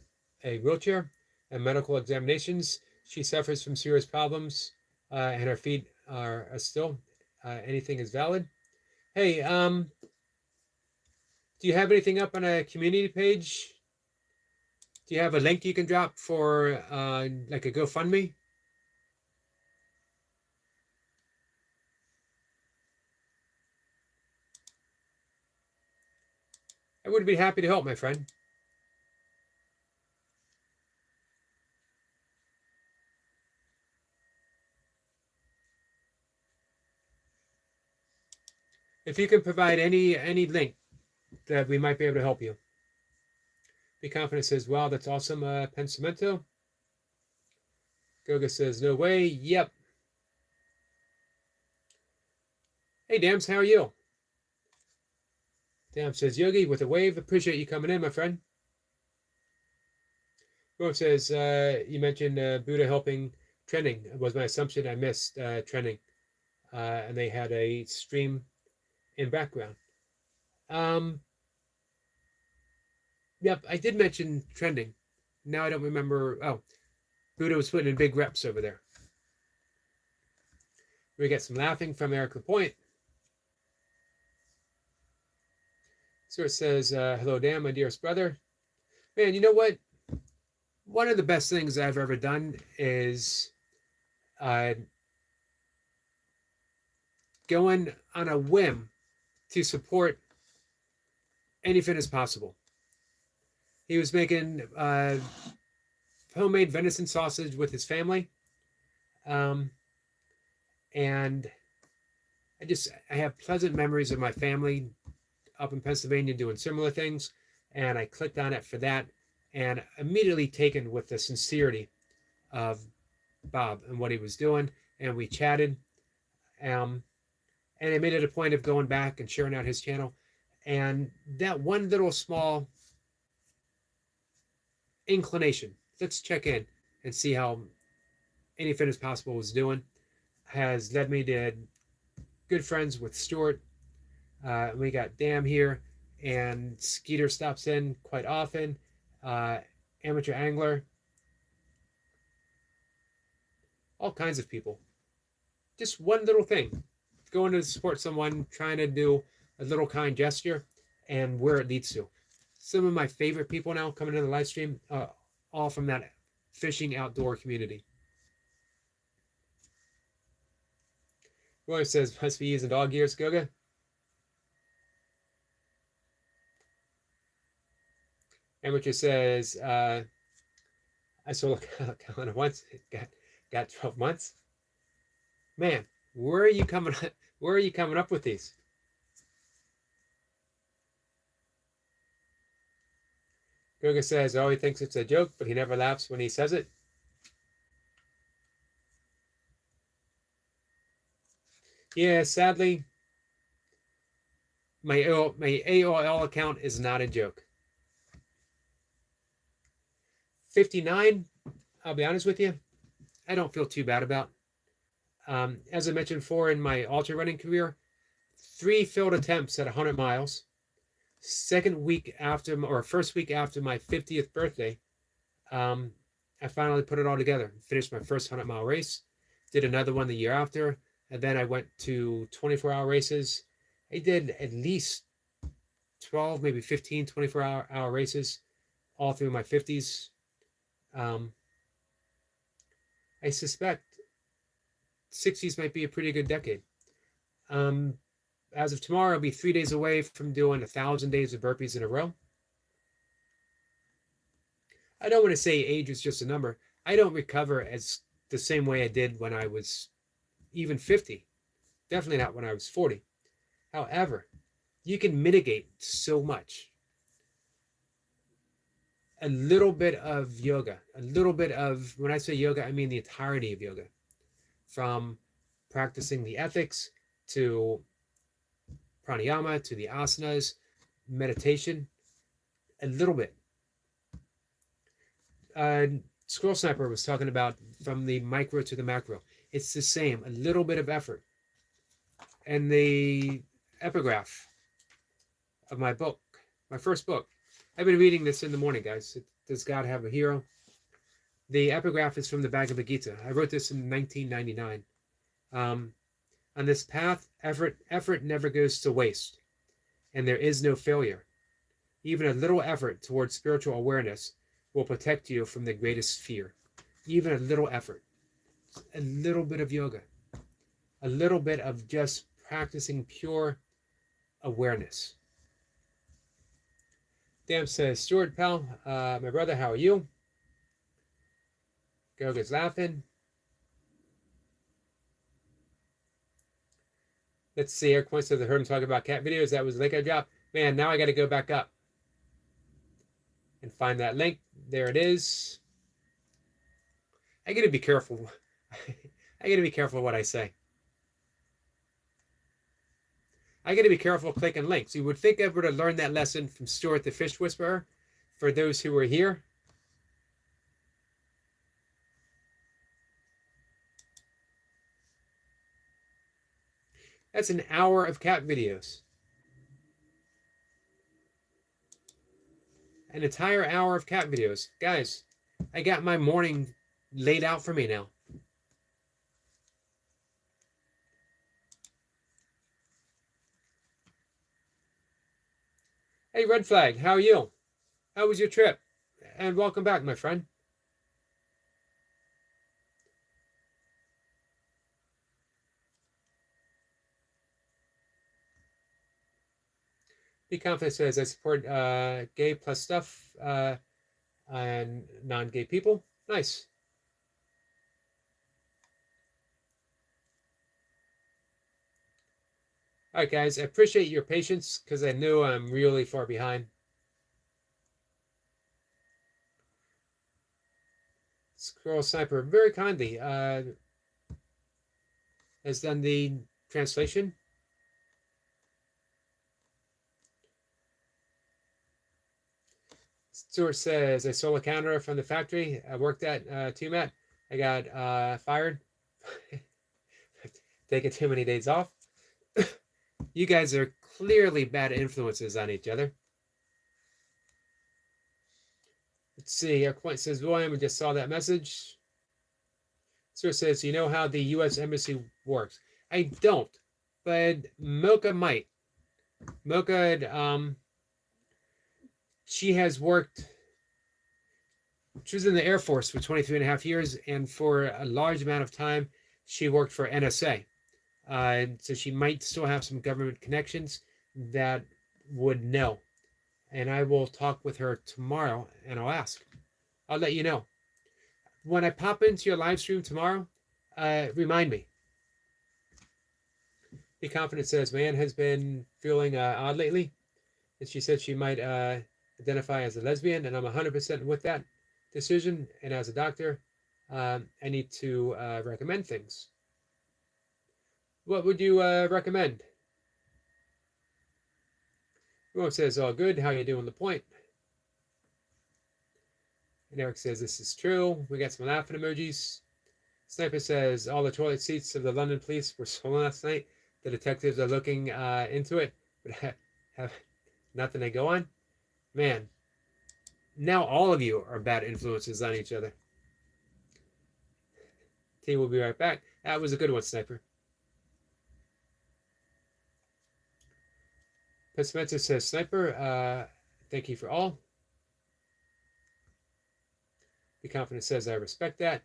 wheelchair and medical examinations. She suffers from serious problems and her feet are still. Anything is valid. Hey, do you have anything up on a community page? Do you have a link you can drop for like a GoFundMe? I would be happy to help, my friend. If you can provide any link that we might be able to help you. Be Confident says, wow, that's awesome, Pensamento. Goga says, no way. Yep. Hey, Dams, how are you? Dam says, Yogi, with a wave. Appreciate you coming in, my friend. Rome says, you mentioned Buddha helping trending. It was my assumption I missed trending. And they had a stream in background. Yep, I did mention trending. Now I don't remember. Oh, Buddha was putting in big reps over there. We get some laughing from Eric Lapointe. So it says, hello, Dan, my dearest brother. Man, you know what? One of the best things I've ever done is going on a whim to support anything as possible. He was making homemade venison sausage with his family. And I have pleasant memories of my family up in Pennsylvania doing similar things. And I clicked on it for that and immediately taken with the sincerity of Bob and what he was doing. And we chatted. And I made it a point of going back and sharing out his channel. And that one little small inclination, let's check in and see how anything as possible was doing, has led me to good friends with Stuart. We got Dam here, and Skeeter stops in quite often. Amateur angler, all kinds of people. Just one little thing, going to support someone, trying to do a little kind gesture, and where it leads to. Some of my favorite people now coming into the live stream, all from that fishing outdoor community. Roy says, must be using dog ears, Goga. Amateur says, I sold a calendar once. It got 12 months. Man, where are you coming? Where are you coming up with these? Goga says, oh, he thinks it's a joke, but he never laughs when he says it. Yeah, sadly, my AOL account is not a joke. 59, I'll be honest with you, I don't feel too bad about. As I mentioned before, in my ultra running career, 3 failed attempts at 100 miles. First week after my 50th birthday, I finally put it all together. Finished my first 100-mile race, did another one the year after, and then I went to 24-hour races. I did at least 12, maybe 15 24-hour races all through my 50s. I suspect 60s might be a pretty good decade. As of tomorrow, I'll be 3 days away from doing 1,000 days of burpees in a row. I don't want to say age is just a number. I don't recover as the same way I did when I was even 50. Definitely not when I was 40. However, you can mitigate so much. A little bit of yoga, when I say yoga, I mean the entirety of yoga. From practicing the ethics to pranayama to the asanas, meditation, a little bit. Squirrel Sniper was talking about from the micro to the macro. It's the same, a little bit of effort. And the epigraph of my book, my first book, I've been reading this in the morning, guys. Does God Have a Hero? The epigraph is from the Bhagavad Gita. I wrote this in 1999. On this path, effort never goes to waste, and there is no failure. Even a little effort towards spiritual awareness will protect you from the greatest fear. Even a little effort, a little bit of yoga, a little bit of just practicing pure awareness. Dan says, Stuart, pal, my brother, how are you? Goga's laughing. Let's see. Eric points to the heard him talking about cat videos. That was the link I dropped. Man, now I got to go back up and find that link. There it is. I got to be careful. I got to be careful what I say. I got to be careful clicking links. You would think I would have learned that lesson from Stuart the Fish Whisperer. For those who were here. That's an hour of cat videos. An entire hour of cat videos. Guys, I got my morning laid out for me now. Hey, Red Flag, how are you? How was your trip? And welcome back, my friend. Be Confident says, I support gay plus stuff and non-gay people. Nice. All right, guys, I appreciate your patience because I know I'm really far behind. Squirrel Sniper very kindly has done the translation. Stuart says, I stole a counter from the factory I worked at too, Matt. I got fired. Taking too many days off. You guys are clearly bad influences on each other. Let's see. Point says, William, I just saw that message. Stuart says, you know how the U.S. Embassy works? I don't, but Mocha might. Mocha, she has worked, she was in the Air Force for 23 and a half years, and for a large amount of time, she worked for NSA. So she might still have some government connections that would know. And I will talk with her tomorrow, and I'll ask. I'll let you know. when I pop into your live stream tomorrow, remind me. Be Confident says, "Man has been feeling odd lately." And she said she might identify as a lesbian, and I'm 100% with that decision. And as a doctor, I need to recommend things. What would you recommend? Everyone says, "All good. How you doing?" The point. And Eric says, "This is true." We got some laughing emojis. Sniper says, "All the toilet seats of the London police were stolen last night. The detectives are looking into it, but have nothing to go on." Man, now all of you are bad influences on each other. T will be right back. That was a good one, Sniper. Pet Spencer says, "Sniper, thank you for all." Be Confident says, "I respect that."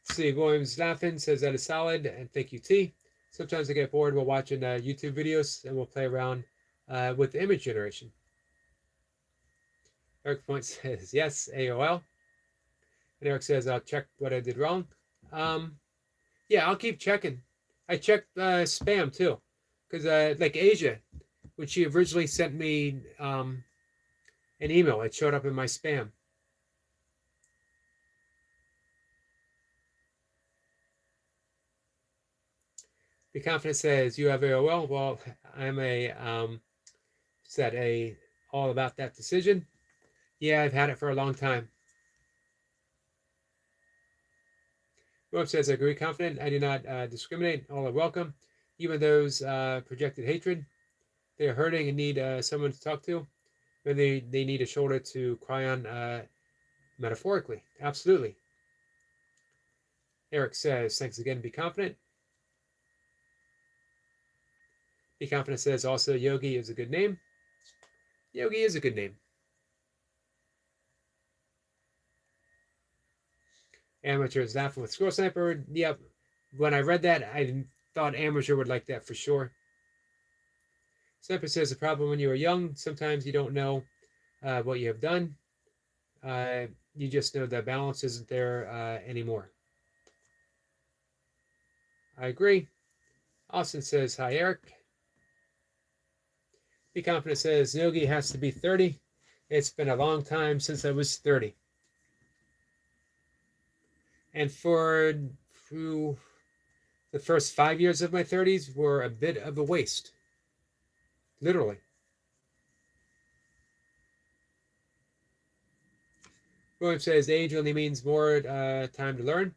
Steve Williams laughing says, "That is solid," and thank you, T. Sometimes I get bored while watching YouTube videos, and we'll play around with the image generation. Eric Point says, "Yes, AOL." And Eric says, "I'll check what I did wrong." Yeah, I'll keep checking. I checked spam too, because like Asia, when she originally sent me an email, it showed up in my spam. Be Confident says, "You have AOL." Well, I'm all about that decision. Yeah, I've had it for a long time. Rob says, "I agree, Confident. I do not discriminate. All are welcome, even those projected hatred. They are hurting and need someone to talk to. Maybe they need a shoulder to cry on, metaphorically. Absolutely." Eric says, "Thanks again. Be Confident." Be Confident says, "Also, Yogi is a good name." Yogi is a good name. Amateur is laughing with Squirrel Sniper. Yep. When I read that, I thought Amateur would like that for sure. Sniper says, "The problem when you are young, sometimes you don't know what you have done. You just know the balance isn't there anymore." I agree. Austin says, "Hi, Eric." Be Confident says, "Yogi has to be 30. It's been a long time since I was 30. And for the first 5 years of my 30s were a bit of a waste. Literally." William says, "Age only means more time to learn.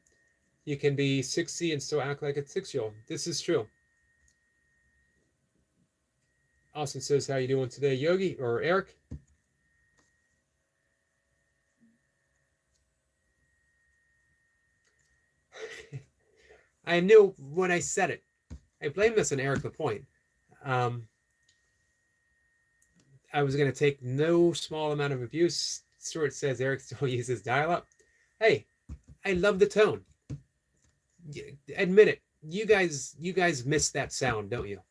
You can be 60 and still act like a 6-year-old. This is true." Austin says, "How you doing today, Yogi or Eric?" I knew when I said it. I blame this on Eric Lapointe. I was going to take no small amount of abuse. Stuart says Eric still uses dial-up. Hey, I love the tone. Admit it. You guys miss that sound, don't you?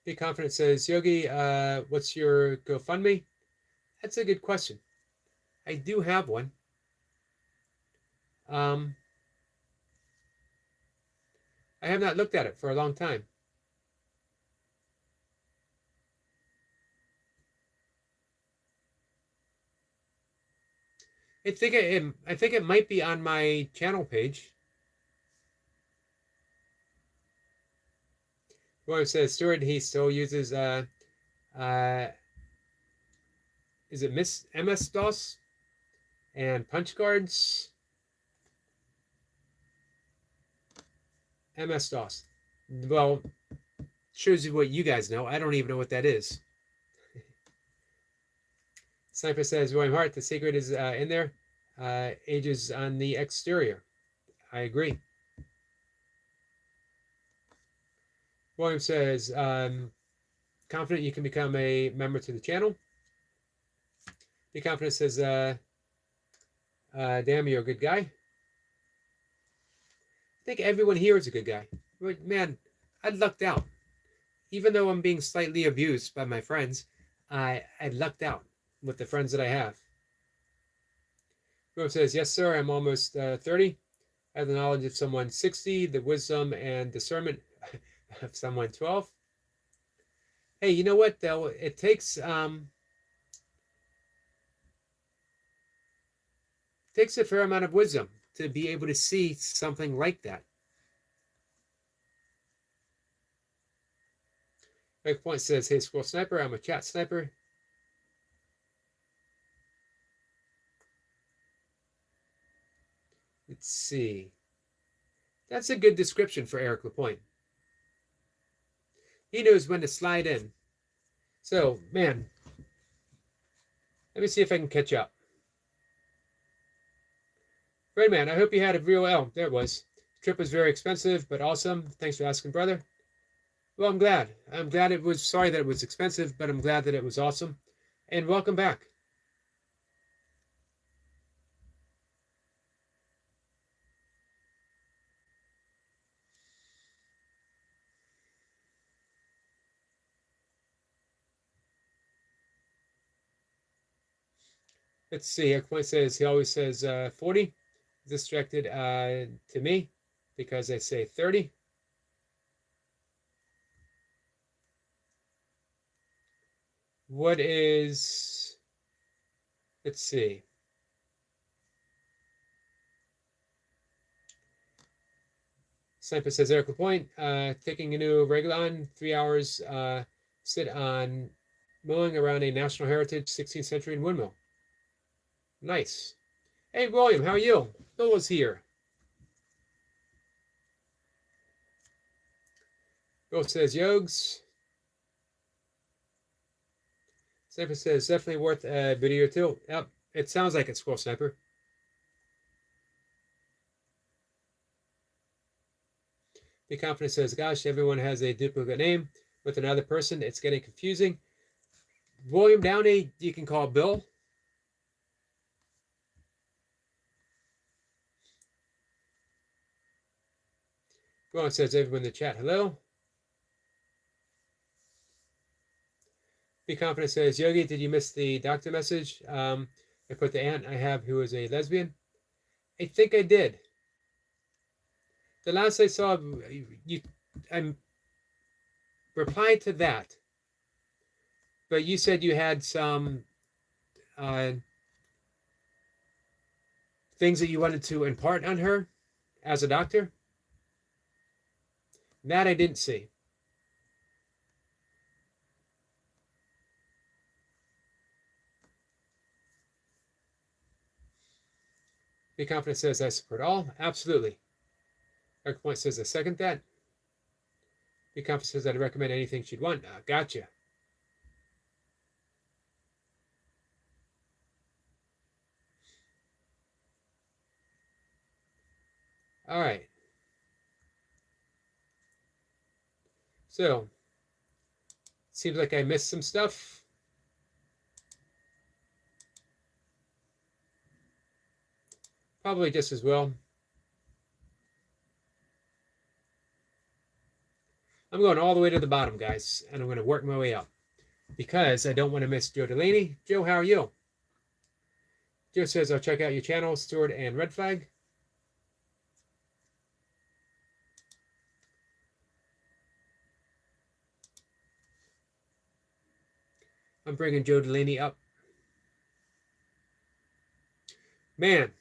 Be Confident says, "Yogi, what's your GoFundMe?" That's a good question. I do have one. I have not looked at it for a long time. I think it might be on my channel page. Roy says, "Stuart, he still uses is it Miss MS DOS and punch cards?" MS DOS. Well, shows you what you guys know. I don't even know what that is. Sniper says, "William Hart, the secret is in there. Ages on the exterior." I agree. William says, "Confident you can become a member to the channel." Be Confident says, "Damn, you're a good guy." I think everyone here is a good guy. But man, I lucked out. Even though I'm being slightly abused by my friends, I lucked out with the friends that I have. Grove says, yes, sir, I'm almost 30. I have the knowledge of someone 60, the wisdom and discernment of someone 12. Hey, you know what, though? It takes a fair amount of wisdom to be able to see something like that. Breakpoint says, hey, Squirrel Sniper, I'm a chat sniper. Let's see. That's a good description for Eric Lapointe. He knows when to slide in. So, man, let me see if I can catch up. Redman, I hope you had a real there it was. Trip was very expensive, but awesome. Thanks for asking, brother. Well, I'm glad. I'm glad it was, sorry that it was expensive, but I'm glad that it was awesome. And welcome back. Let's see. Point says he always says 40. Distracted to me because I say 30. What is, let's see. Sniper says Eric Lapointe, taking a new Reglan, 3 hours, sit on mowing around a national heritage 16th century in windmill. Nice. Hey, William, how are you? Bill was here. Bill says Yogs. Sniper says definitely worth a video too. Yep, it sounds like it's Squirrel Sniper. Be Confident says, gosh, everyone has a duplicate name with another person. It's getting confusing. William Downey, you can call Bill. Well, it says everyone in the chat, hello. Be Confident says, Yogi, did you miss the doctor message? I put the aunt I have who is a lesbian. I think I did. The last I saw, I replied to that. But you said you had some things that you wanted to impart on her as a doctor. That I didn't see. Be Confident says, I support all. Absolutely. Dr. Point says, I second that. Be Confident says, I'd recommend anything she'd want. Gotcha. All right. So, seems like I missed some stuff. Probably just as well. I'm going all the way to the bottom, guys, and I'm going to work my way up because I don't want to miss Joe Delaney. Joe, how are you? Joe says, I'll check out your channel, Stewart and Red Flag. I'm bringing Joe Delaney up. Man,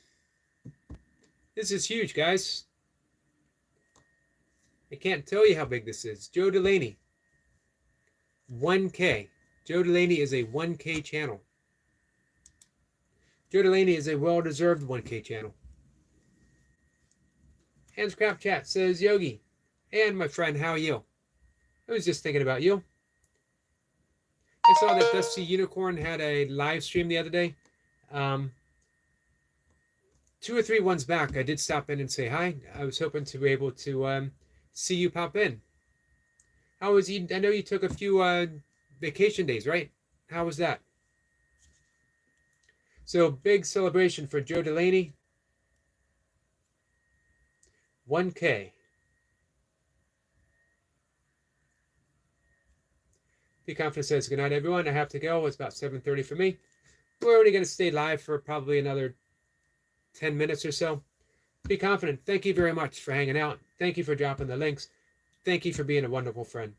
this is huge, guys. I can't tell you how big this is. Joe Delaney, 1K. Joe Delaney is a 1K channel. Joe Delaney is a well-deserved 1K channel. Handscrap Chat says, Yogi, and my friend, how are you? I was just thinking about you. I saw that Dusty Unicorn had a live stream the other day. 2 or 3 ones back, I did stop in and say hi. I was hoping to be able to see you pop in. How was you? I know you took a few vacation days, right? How was that? So big celebration for Joe Delaney. 1K. Be Confident says, good night, everyone. I have to go. It's about 7:30 for me. We're only going to stay live for probably another 10 minutes or so. Be Confident, thank you very much for hanging out. Thank you for dropping the links. Thank you for being a wonderful friend.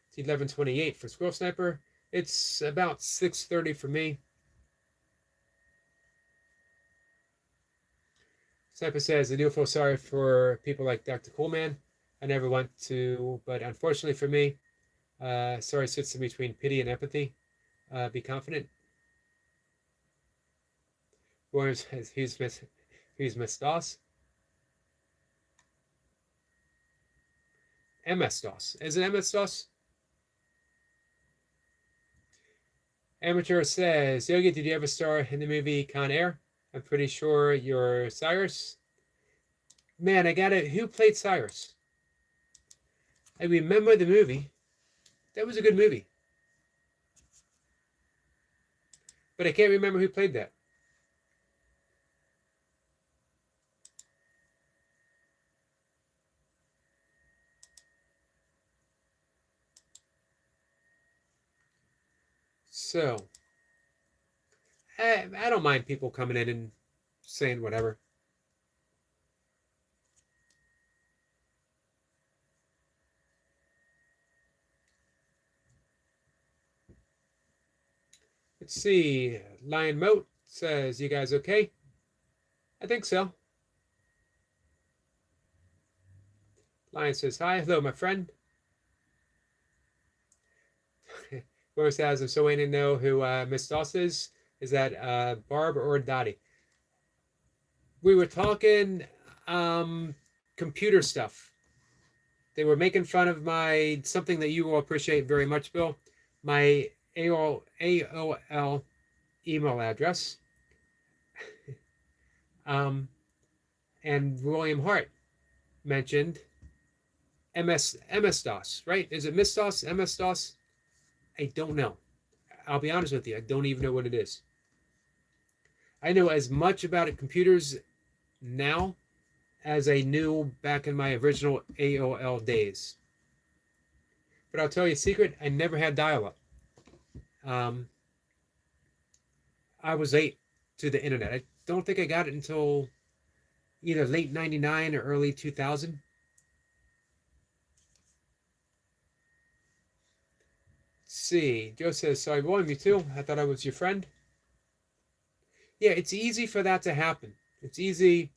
It's 11:28 for Squirrel Sniper. It's about 6:30 for me. Sniper says, I do feel sorry for people like Dr. Coolman. I never want to, but unfortunately for me, sorry sits in between pity and empathy. Be confident. William says, he's Miss Doss. MS DOS. Is it MS DOS? Amateur says, Yogi, did you ever star in the movie Con Air? I'm pretty sure you're Cyrus. Man, I got it. Who played Cyrus? I remember the movie. That was a good movie. But I can't remember who played that. So, I don't mind people coming in and saying whatever. Let's see. Lion Moat says, you guys okay? I think so. Lion says, hi. Hello, my friend. Whoever says, I'm so waiting to know who Miss Doss is. Is that Barb or Dottie? We were talking computer stuff. They were making fun of my, something that you will appreciate very much, Bill, my AOL email address. And William Hart mentioned MS-DOS, right? Is it MS-DOS, MS-DOS? I don't know. I'll be honest with you. I don't even know what it is. I know as much about computers now as I knew back in my original AOL days. But I'll tell you a secret, I never had dial-up. I was late to the internet. I don't think I got it until either late 99 or early 2000. Let's see. Joe says, sorry, boy, me too. I thought I was your friend. Yeah, it's easy for that to happen. It's easy.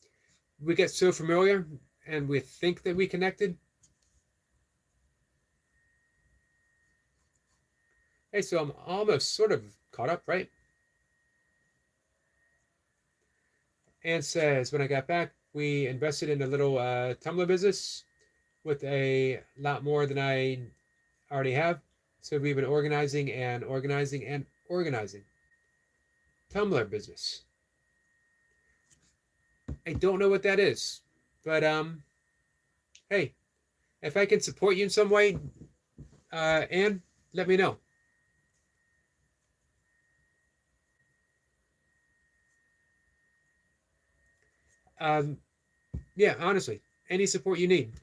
We get so familiar and we think that we connected. Hey, so I'm almost sort of caught up, right? Ann says, when I got back, we invested in a little Tumblr business with a lot more than I already have. So we've been organizing and organizing and organizing. Tumblr business. I don't know what that is, but hey, if I can support you in some way, Ann, let me know. Yeah, honestly, any support you need.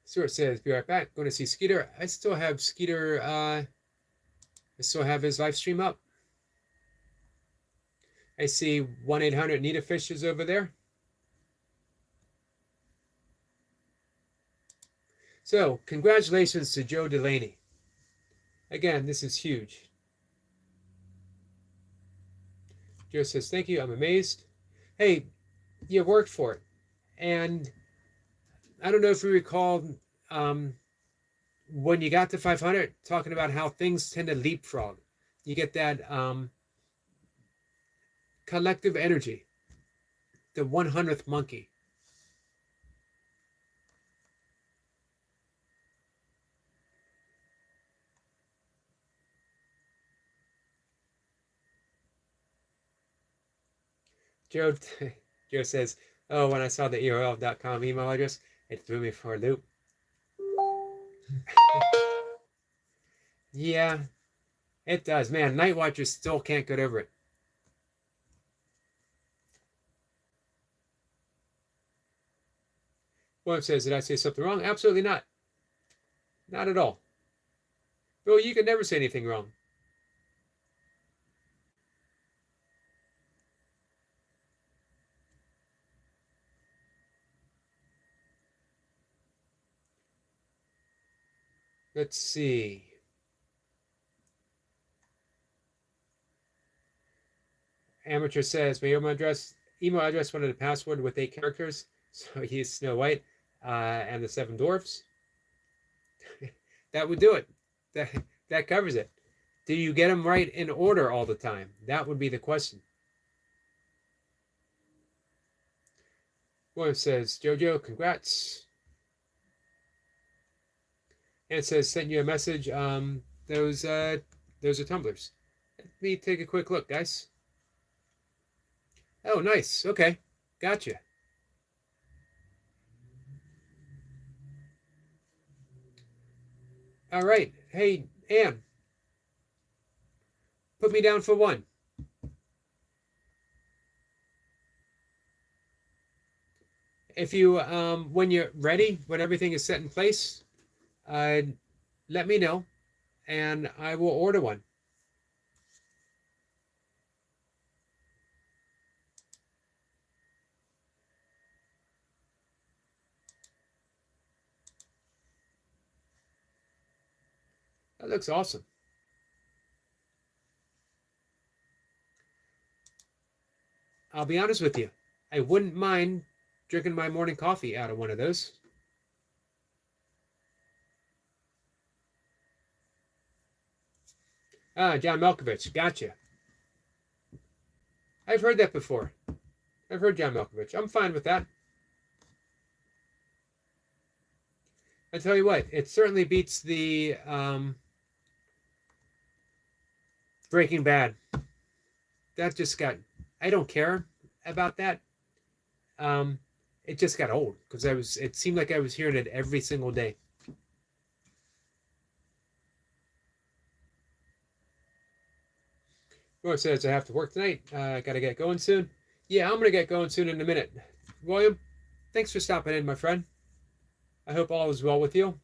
Stuart says, be right back. Going to see Skeeter. I still have Skeeter, I still have his live stream up. I see 1-800-NETA-FISH is over there. So, congratulations to Joe Delaney. Again, this is huge. Joe says, thank you. I'm amazed. Hey, you worked for it. And I don't know if you recall when you got to 500, talking about how things tend to leapfrog. You get that collective energy, the 100th monkey. Joe says, oh, when I saw the EOL.com email address, it threw me for a loop. Yeah, it does. Man, Night Watchers still can't get over it. William says, did I say something wrong? Absolutely not. Not at all. Bill, you can never say anything wrong. Let's see. Amateur says, my email address wanted a password with 8 characters. So he's Snow White and the 7 Dwarfs. That would do it. That covers it. Do you get them right in order all the time? That would be the question. William says, Jojo, congrats. And it says, sent you a message. Those are tumblers. Let me take a quick look, guys. Oh, nice. Okay. Gotcha. All right. Hey, Ann, put me down for 1. If you, when you're ready, when everything is set in place, let me know, and I will order one. That looks awesome. I'll be honest with you. I wouldn't mind drinking my morning coffee out of one of those. Ah, John Malkovich. Gotcha. I've heard that before. I've heard John Malkovich. I'm fine with that. I tell you what, it certainly beats the Breaking Bad. That just got. I don't care about that. It just got old because It seemed like I was hearing it every single day. William says I have to work tonight. I gotta get going soon. Yeah, I'm gonna get going soon in a minute. William, thanks for stopping in, my friend. I hope all is well with you.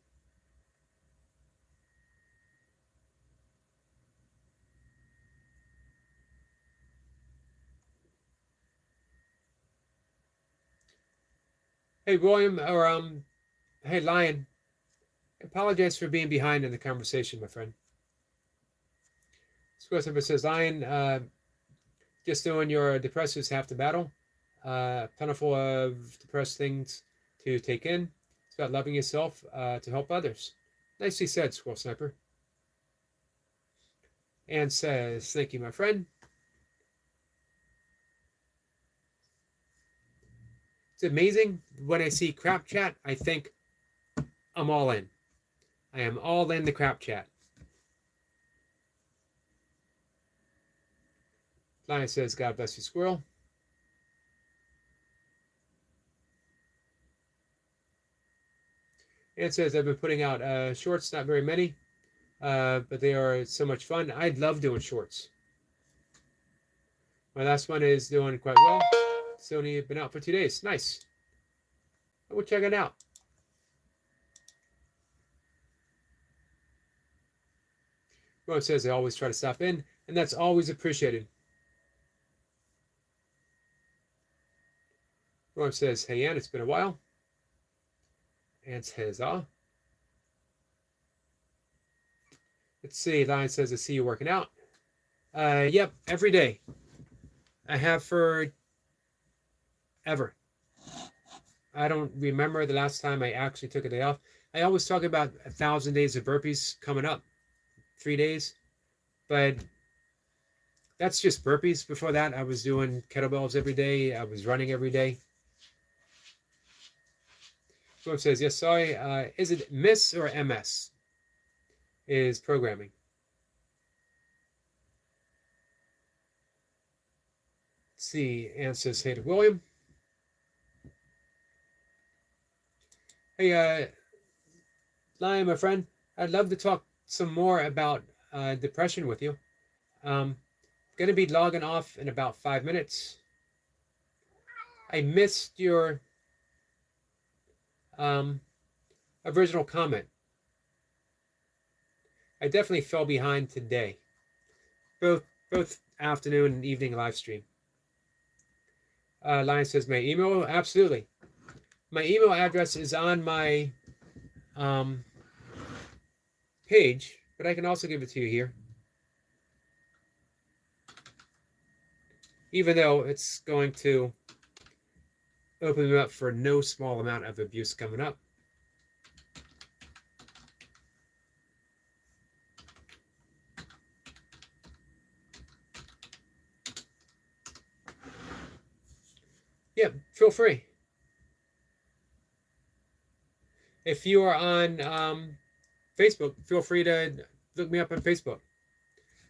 Hey, William, or hey, Lion. I apologize for being behind in the conversation, my friend. Square says, Lion, just doing your depressors half the battle. Plentiful of depressed things to take in. It's about loving yourself to help others. Nicely said, Squirrel Sniper. And says, thank you, my friend. It's amazing when I see crap chat, I think I'm all in. I am all in the crap chat. Lion says, God bless you, Squirrel. And says, I've been putting out shorts, not very many, but they are so much fun. I love doing shorts. My last one is doing quite well. It's only been out for 2 days. Nice. We'll check it out. Rowan says, I always try to stop in, and that's always appreciated. Rowan says, hey, Ann, it's been a while. Ann says, ah. Let's see. Lion says, I see you working out. Yep, every day. I have for ever. I don't remember the last time I actually took a day off. I always talk about 1,000 days of burpees coming up, 3 days, but that's just burpees. Before that, I was doing kettlebells every day. I was running every day. Someone says, yes, sorry. Is it Miss or MS? Is programming. Let's see. Ann says, hey to William. Hey, Lion, my friend, I'd love to talk some more about depression with you. Going to be logging off in about 5 minutes. I missed your original comment. I definitely fell behind today, both afternoon and evening live stream. Lion says my email, absolutely. My email address is on my page, but I can also give it to you here. Even though it's going to open me up for no small amount of abuse coming up. Yeah, feel free. If you are on Facebook, feel free to look me up on Facebook.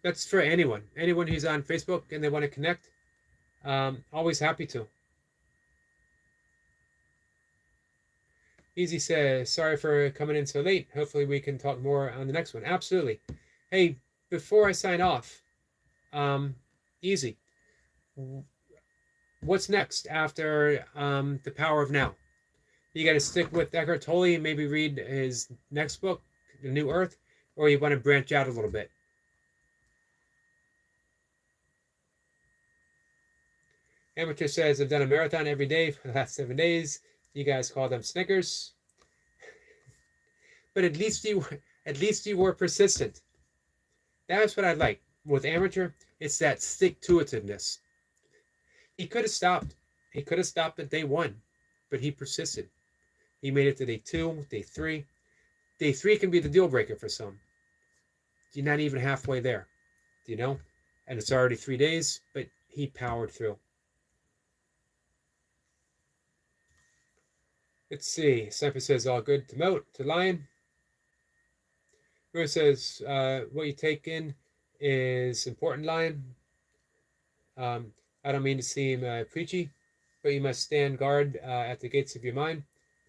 That's for anyone who's on Facebook and they want to connect. Always happy to. Easy says, sorry for coming in so late. Hopefully we can talk more on the next one. Absolutely. Hey, before I sign off, Easy, what's next after The Power of Now? You got to stick with Eckhart Tolle, maybe read his next book, The New Earth, or you want to branch out a little bit? Amateur says, I've done a marathon every day for the last 7 days. You guys call them Snickers. But at least you were persistent. That's what I like. With Amateur, it's that stick-to-itiveness. He could have stopped. He could have stopped at day 1, but he persisted. He made it to day 2, day 3. Day 3 can be the deal breaker for some. You're not even halfway there, you know? And it's already 3 days, but he powered through. Let's see. Cypher says, all good. To Lion. Rose says, what you take in is important, Lion. I don't mean to seem preachy, but you must stand guard at the gates of your mind.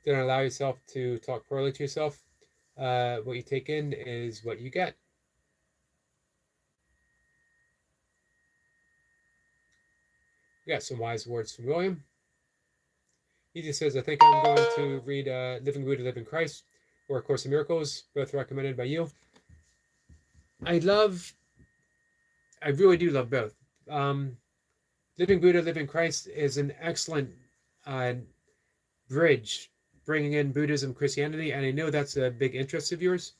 Don't allow yourself to talk poorly to yourself. What you take in is what you get. We got some wise words from William. He just says, I think I'm going to read Living Buddha, Living Christ, or A Course in Miracles, both recommended by you. I really do love both. Living Buddha, Living Christ is an excellent bridge, bringing in Buddhism, Christianity, and I know that's a big interest of yours.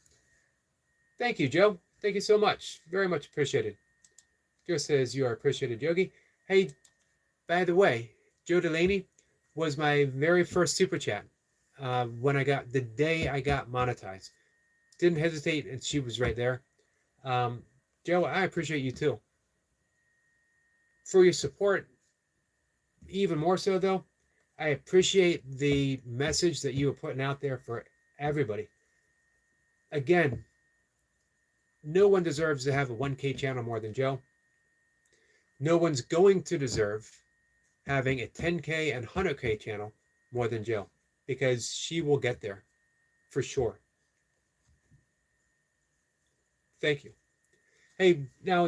Thank you, Joe. Thank you so much. Very much appreciated. Joe says, you are appreciated, Yogi. Hey, by the way, Joe Delaney was my very first super chat the day I got monetized. Didn't hesitate, and she was right there. Joe, I appreciate you too. For your support, even more so though, I appreciate the message that you are putting out there for everybody. Again, no one deserves to have a 1K channel more than Joe. No one's going to deserve having a 10K and 100K channel more than Joe, because she will get there for sure. Thank you. Hey, now,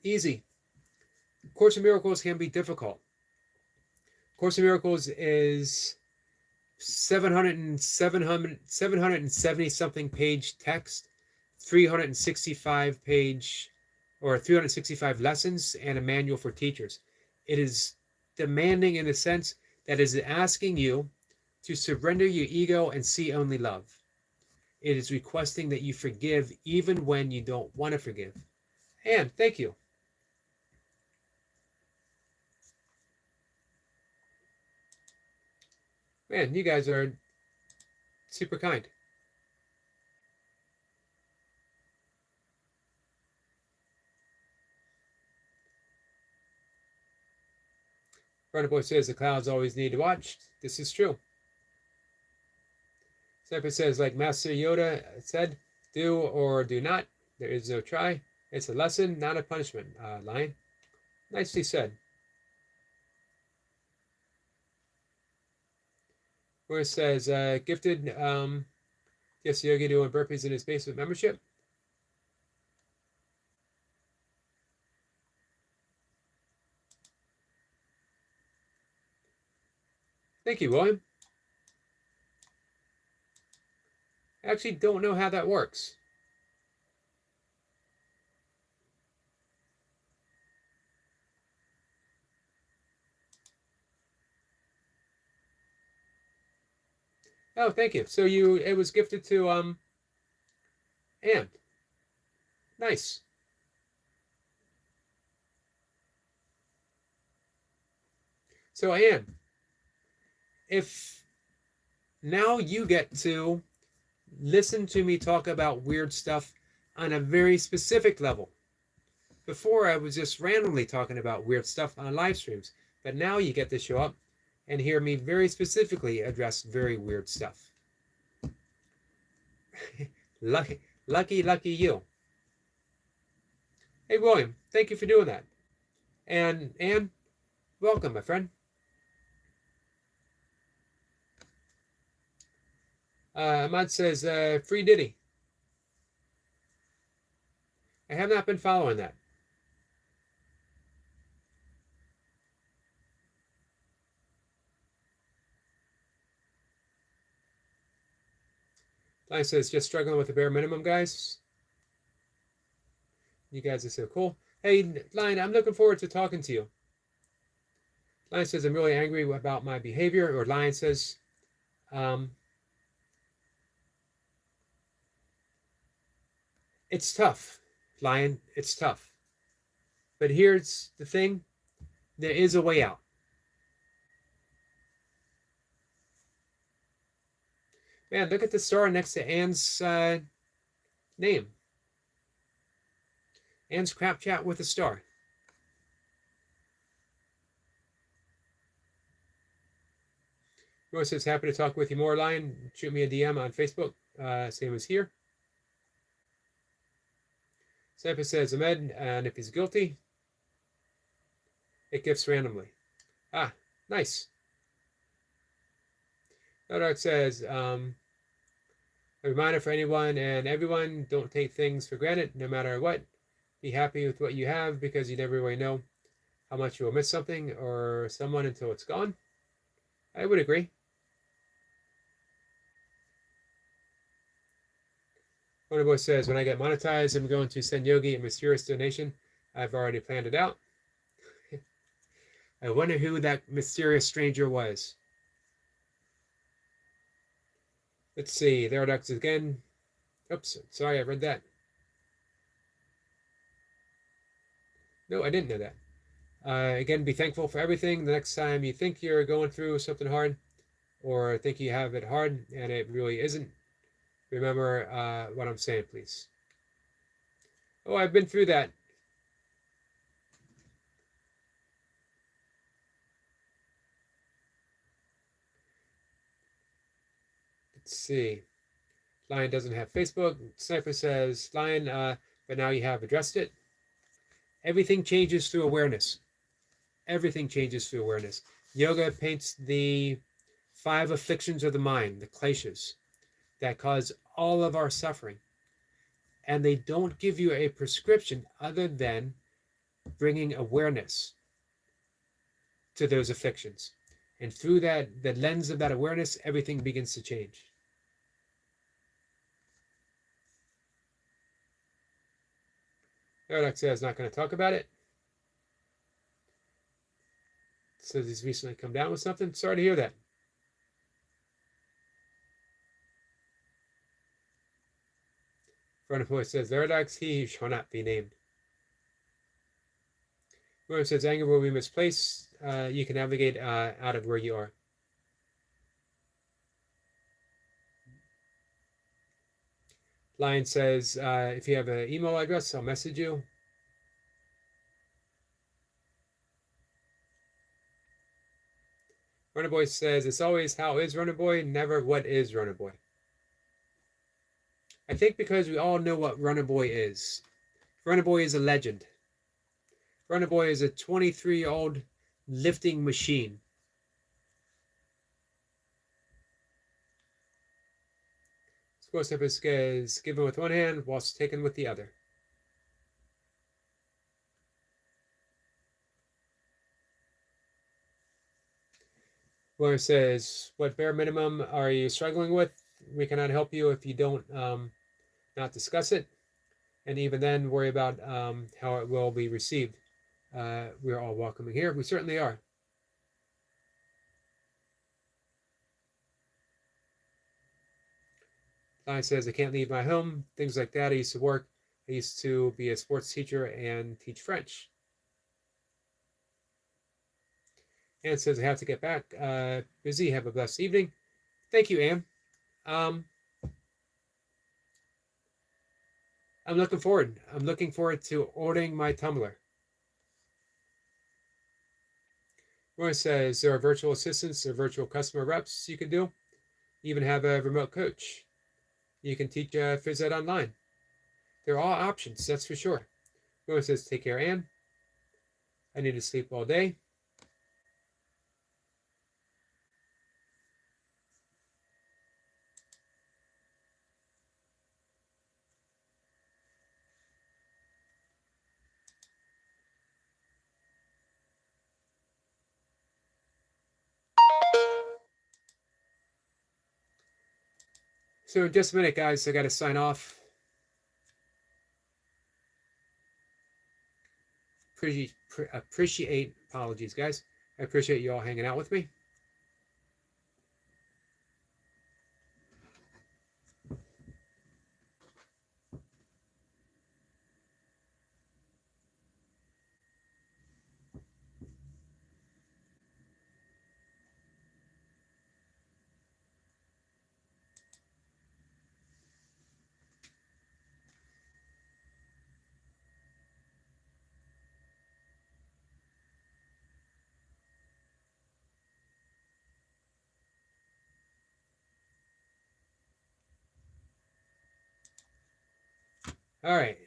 easy. Course in Miracles can be difficult. Course in Miracles is 770 something page text, 365 page or 365 lessons, and a manual for teachers. It is demanding in a sense that is asking you to surrender your ego and see only love. It is requesting that you forgive even when you don't want to forgive. And thank you. Man, you guys are super kind. Runner Boy says the clouds always need to watch. This is true. Sniper says, like Master Yoda said, do or do not. There is no try. It's a lesson, not a punishment. Lion. Nicely said. Where it says, gifted Yes, Yogi doing burpees in his basement membership. Thank you, William. I actually don't know how that works. Oh, thank you. So it was gifted to Anne. Nice. So Anne, if now you get to listen to me talk about weird stuff on a very specific level. Before I was just randomly talking about weird stuff on live streams, but now you get to show up and hear me very specifically address very weird stuff. lucky you. Hey William, thank you for doing that. And Anne, welcome, my friend. Ahmad says, free Diddy. I have not been following that. Lion says, just struggling with the bare minimum, guys. You guys are so cool. Hey, Lion, I'm looking forward to talking to you. Lion says, I'm really angry about my behavior. Or Lion says, it's tough, Lion. It's tough. But here's the thing. There is a way out. Man, look at the star next to Anne's name. Anne's Crap Chat with a star. Roy says, happy to talk with you more, Lion. Shoot me a DM on Facebook. Same as here. Sampa says, Ahmed, and if he's guilty, it gifts randomly. Ah, nice. Nodak says, a reminder for anyone and everyone, don't take things for granted, no matter what. Be happy with what you have because you never really know how much you will miss something or someone until it's gone. I would agree. Wonderboy says, when I get monetized, I'm going to send Yogi a mysterious donation. I've already planned it out. I wonder who that mysterious stranger was. Let's see. There it is again. Oops, sorry, I read that. No, I didn't know that. Again, be thankful for everything. The next time you think you're going through something hard or think you have it hard and it really isn't, remember what I'm saying, please. Oh, I've been through that. Let's see. Lion doesn't have Facebook. Sniper says, Lion, but now you have addressed it. Everything changes through awareness. Everything changes through awareness. Yoga paints the 5 afflictions of the mind, the kleshas, that cause all of our suffering. And they don't give you a prescription other than bringing awareness to those afflictions. And through that, the lens of that awareness, everything begins to change. Paradox says not going to talk about it. Says he's recently come down with something. Sorry to hear that. Front of voice says, Paradox, he shall not be named. William says, anger will be misplaced. You can navigate out of where you are. Lion says, if you have an email address, I'll message you. Runner Boy says, it's always how is Runner Boy, never what is Runner Boy. I think because we all know what Runner Boy is. Runner Boy is a legend. Runner Boy is a 23-year-old lifting machine. Square is given with one hand whilst taken with the other. Where it says, what bare minimum are you struggling with? We cannot help you if you don't not discuss it. And even then, worry about how it will be received. We're all welcoming here. We certainly are. Lion says, I can't leave my home. Things like that. I used to work. I used to be a sports teacher and teach French. Anne says, I have to get back. Busy. Have a blessed evening. Thank you, Anne. I'm looking forward. I'm looking forward to ordering my tumbler. Roy says, there are virtual assistants, there are virtual customer reps you can do. You even have a remote coach. You can teach phys ed online. There are all options, that's for sure. Roy says, take care, Anne. I need to sleep all day. So in just a minute, guys, I got to sign off. Appreciate, apologies, guys. I appreciate you all hanging out with me. All right.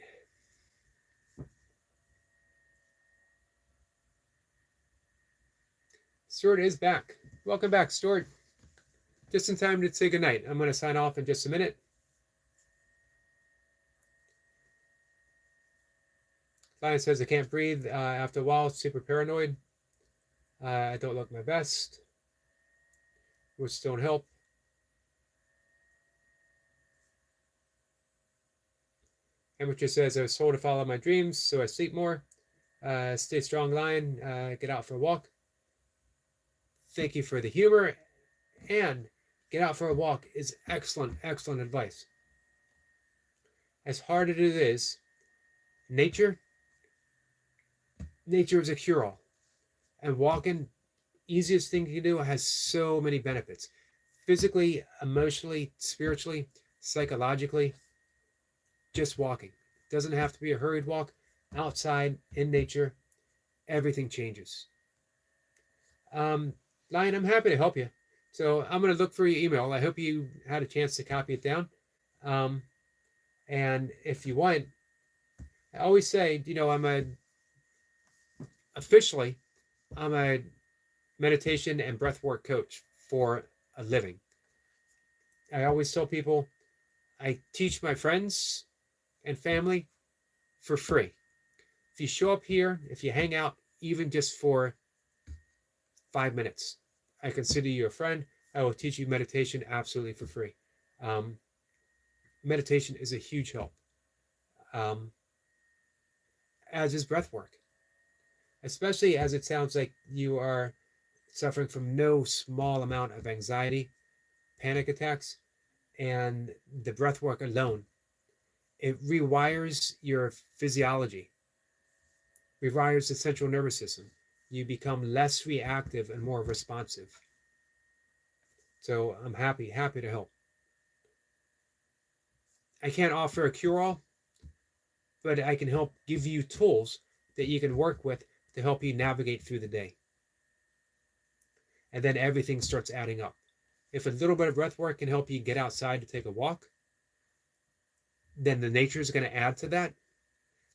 Stuart is back. Welcome back, Stuart. Just in time to say goodnight. I'm going to sign off in just a minute. Lion says, I can't breathe after a while, super paranoid. I don't look my best, which don't help. Amateur says, I was told to follow my dreams, so I sleep more. Stay strong, Lion. Get out for a walk. Thank you for the humor. And get out for a walk is excellent, excellent advice. As hard as it is, nature is a cure-all. And walking, easiest thing you can do, has so many benefits. Physically, emotionally, spiritually, psychologically. Just walking. Doesn't have to be a hurried walk. Outside, in nature, everything changes. Lion, I'm happy to help you. So I'm going to look for your email. I hope you had a chance to copy it down. And if you want, I always say, officially, I'm a meditation and breathwork coach for a living. I always tell people I teach my friends and family for free. If you show up here, if you hang out, even just for 5 minutes, I consider you a friend. I will teach you meditation absolutely for free. Meditation is a huge help, as is breath work, especially as it sounds like you are suffering from no small amount of anxiety, panic attacks, and the breath work alone, it rewires your physiology, rewires the central nervous system. You become less reactive and more responsive. So I'm happy to help. I can't offer a cure-all, but I can help give you tools that you can work with to help you navigate through the day. And then everything starts adding up. If a little bit of breath work can help you get outside to take a walk, then the nature is going to add to that.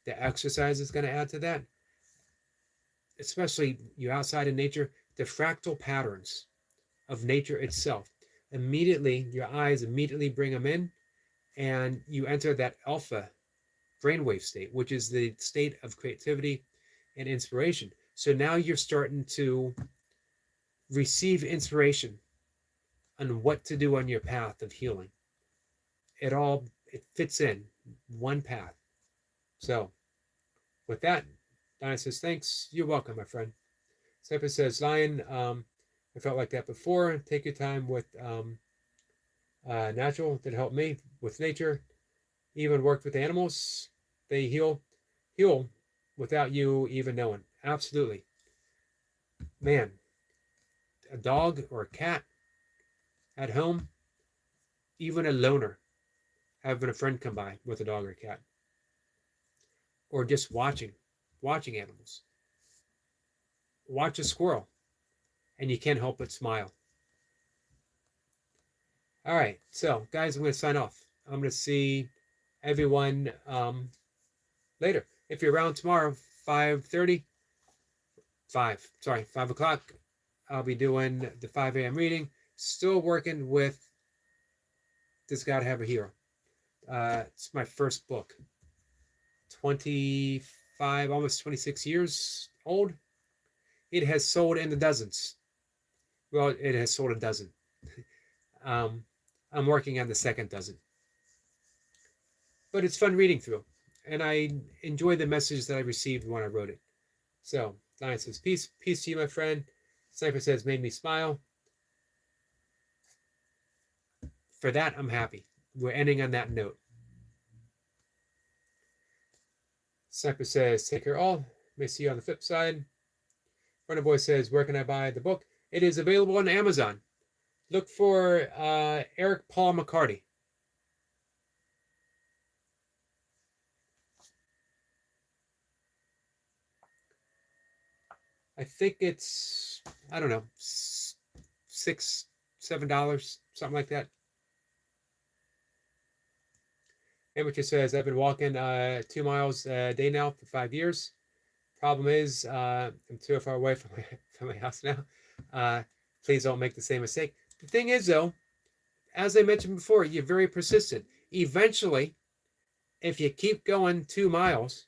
The exercise is going to add to that. Especially you outside in nature, the fractal patterns of nature itself. Immediately, your eyes immediately bring them in, and you enter that alpha brainwave state, which is the state of creativity and inspiration. So now you're starting to receive inspiration on what to do on your path of healing. It fits in one path. So with that, Diana says, thanks. You're welcome, my friend. Sniper says, Lion, I felt like that before. Take your time with natural that helped me with nature. Even worked with animals. They heal without you even knowing. Absolutely. Man, a dog or a cat at home, even a loner, having a friend come by with a dog or a cat, or just watching animals. Watch a squirrel, and you can't help but smile. All right, so guys, I'm going to sign off. I'm going to see everyone later. If you're around tomorrow, 5 o'clock, I'll be doing the 5 a.m. reading. Still working with Does God Have a Hero? It's my first book. 25, almost 26 years old. It has sold in the dozens. Well, it has sold a dozen. I'm working on the second dozen. But it's fun reading through. And I enjoy the message that I received when I wrote it. So, Lion says, peace to you, my friend. Sniper says, made me smile. For that, I'm happy. We're ending on that note. Sniper says, take care all. May see you on the flip side. Runner Boy says, where can I buy the book? It is available on Amazon. Look for Eric Paul McCarty. I think it's, I don't know, $6, $7, something like that. Amateur says, I've been walking 2 miles a day now for 5 years. Problem is, I'm too far away from my house now. Please don't make the same mistake. The thing is, though, as I mentioned before, you're very persistent. Eventually, if you keep going 2 miles,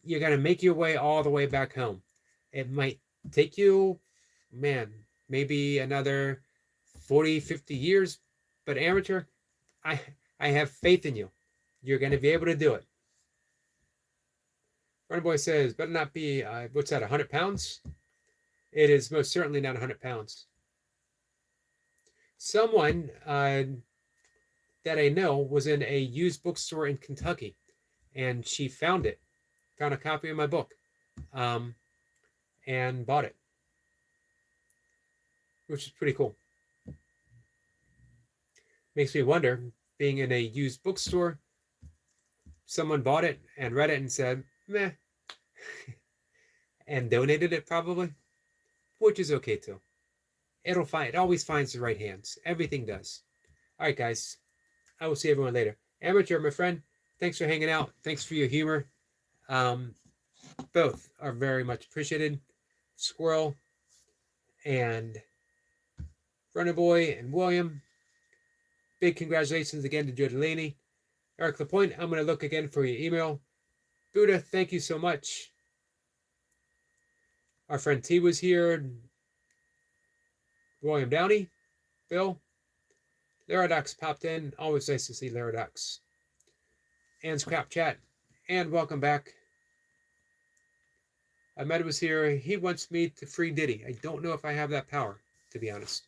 you're going to make your way all the way back home. It might take you, maybe another 40, 50 years. But amateur, I have faith in you. You're going to be able to do it. Runner Boy says, better not be, what's that, 100 pounds? It is most certainly not 100 pounds. Someone that I know was in a used bookstore in Kentucky, and she found a copy of my book, and bought it, which is pretty cool. Makes me wonder, being in a used bookstore, someone bought it and read it and said, meh, and donated it probably, which is okay too. It always finds the right hands. Everything does. All right, guys. I will see everyone later. Amateur, my friend, thanks for hanging out. Thanks for your humor. Both are very much appreciated. Squirrel and Runner Boy and William. Big congratulations again to Joe Delaney. Eric Lapointe, I'm going to look again for your email. Buddha, thank you so much. Our friend T was here. William Downey, Bill. Laradox popped in. Always nice to see Laradox. And Scrap Chat. And welcome back. Ahmed was here. He wants me to free Diddy. I don't know if I have that power, to be honest.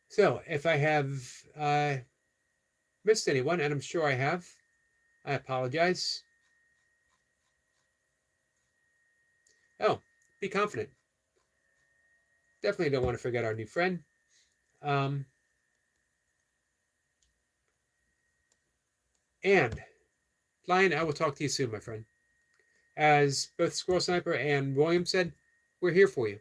So, if I have missed anyone, and I'm sure I have, I apologize. Oh, be confident. Definitely don't want to forget our new friend. And, Lion, I will talk to you soon, my friend. As both Squirrel Sniper and William said, we're here for you.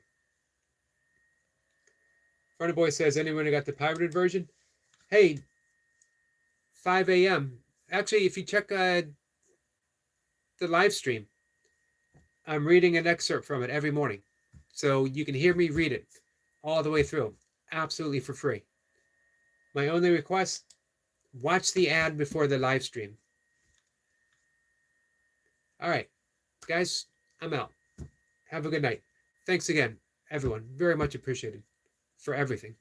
Runner Boy says, anyone who got the pirated version? Hey, 5 a.m. Actually, if you check the live stream, I'm reading an excerpt from it every morning. So you can hear me read it all the way through, absolutely for free. My only request, watch the ad before the live stream. All right, guys, I'm out. Have a good night. Thanks again, everyone. Very much appreciated for everything.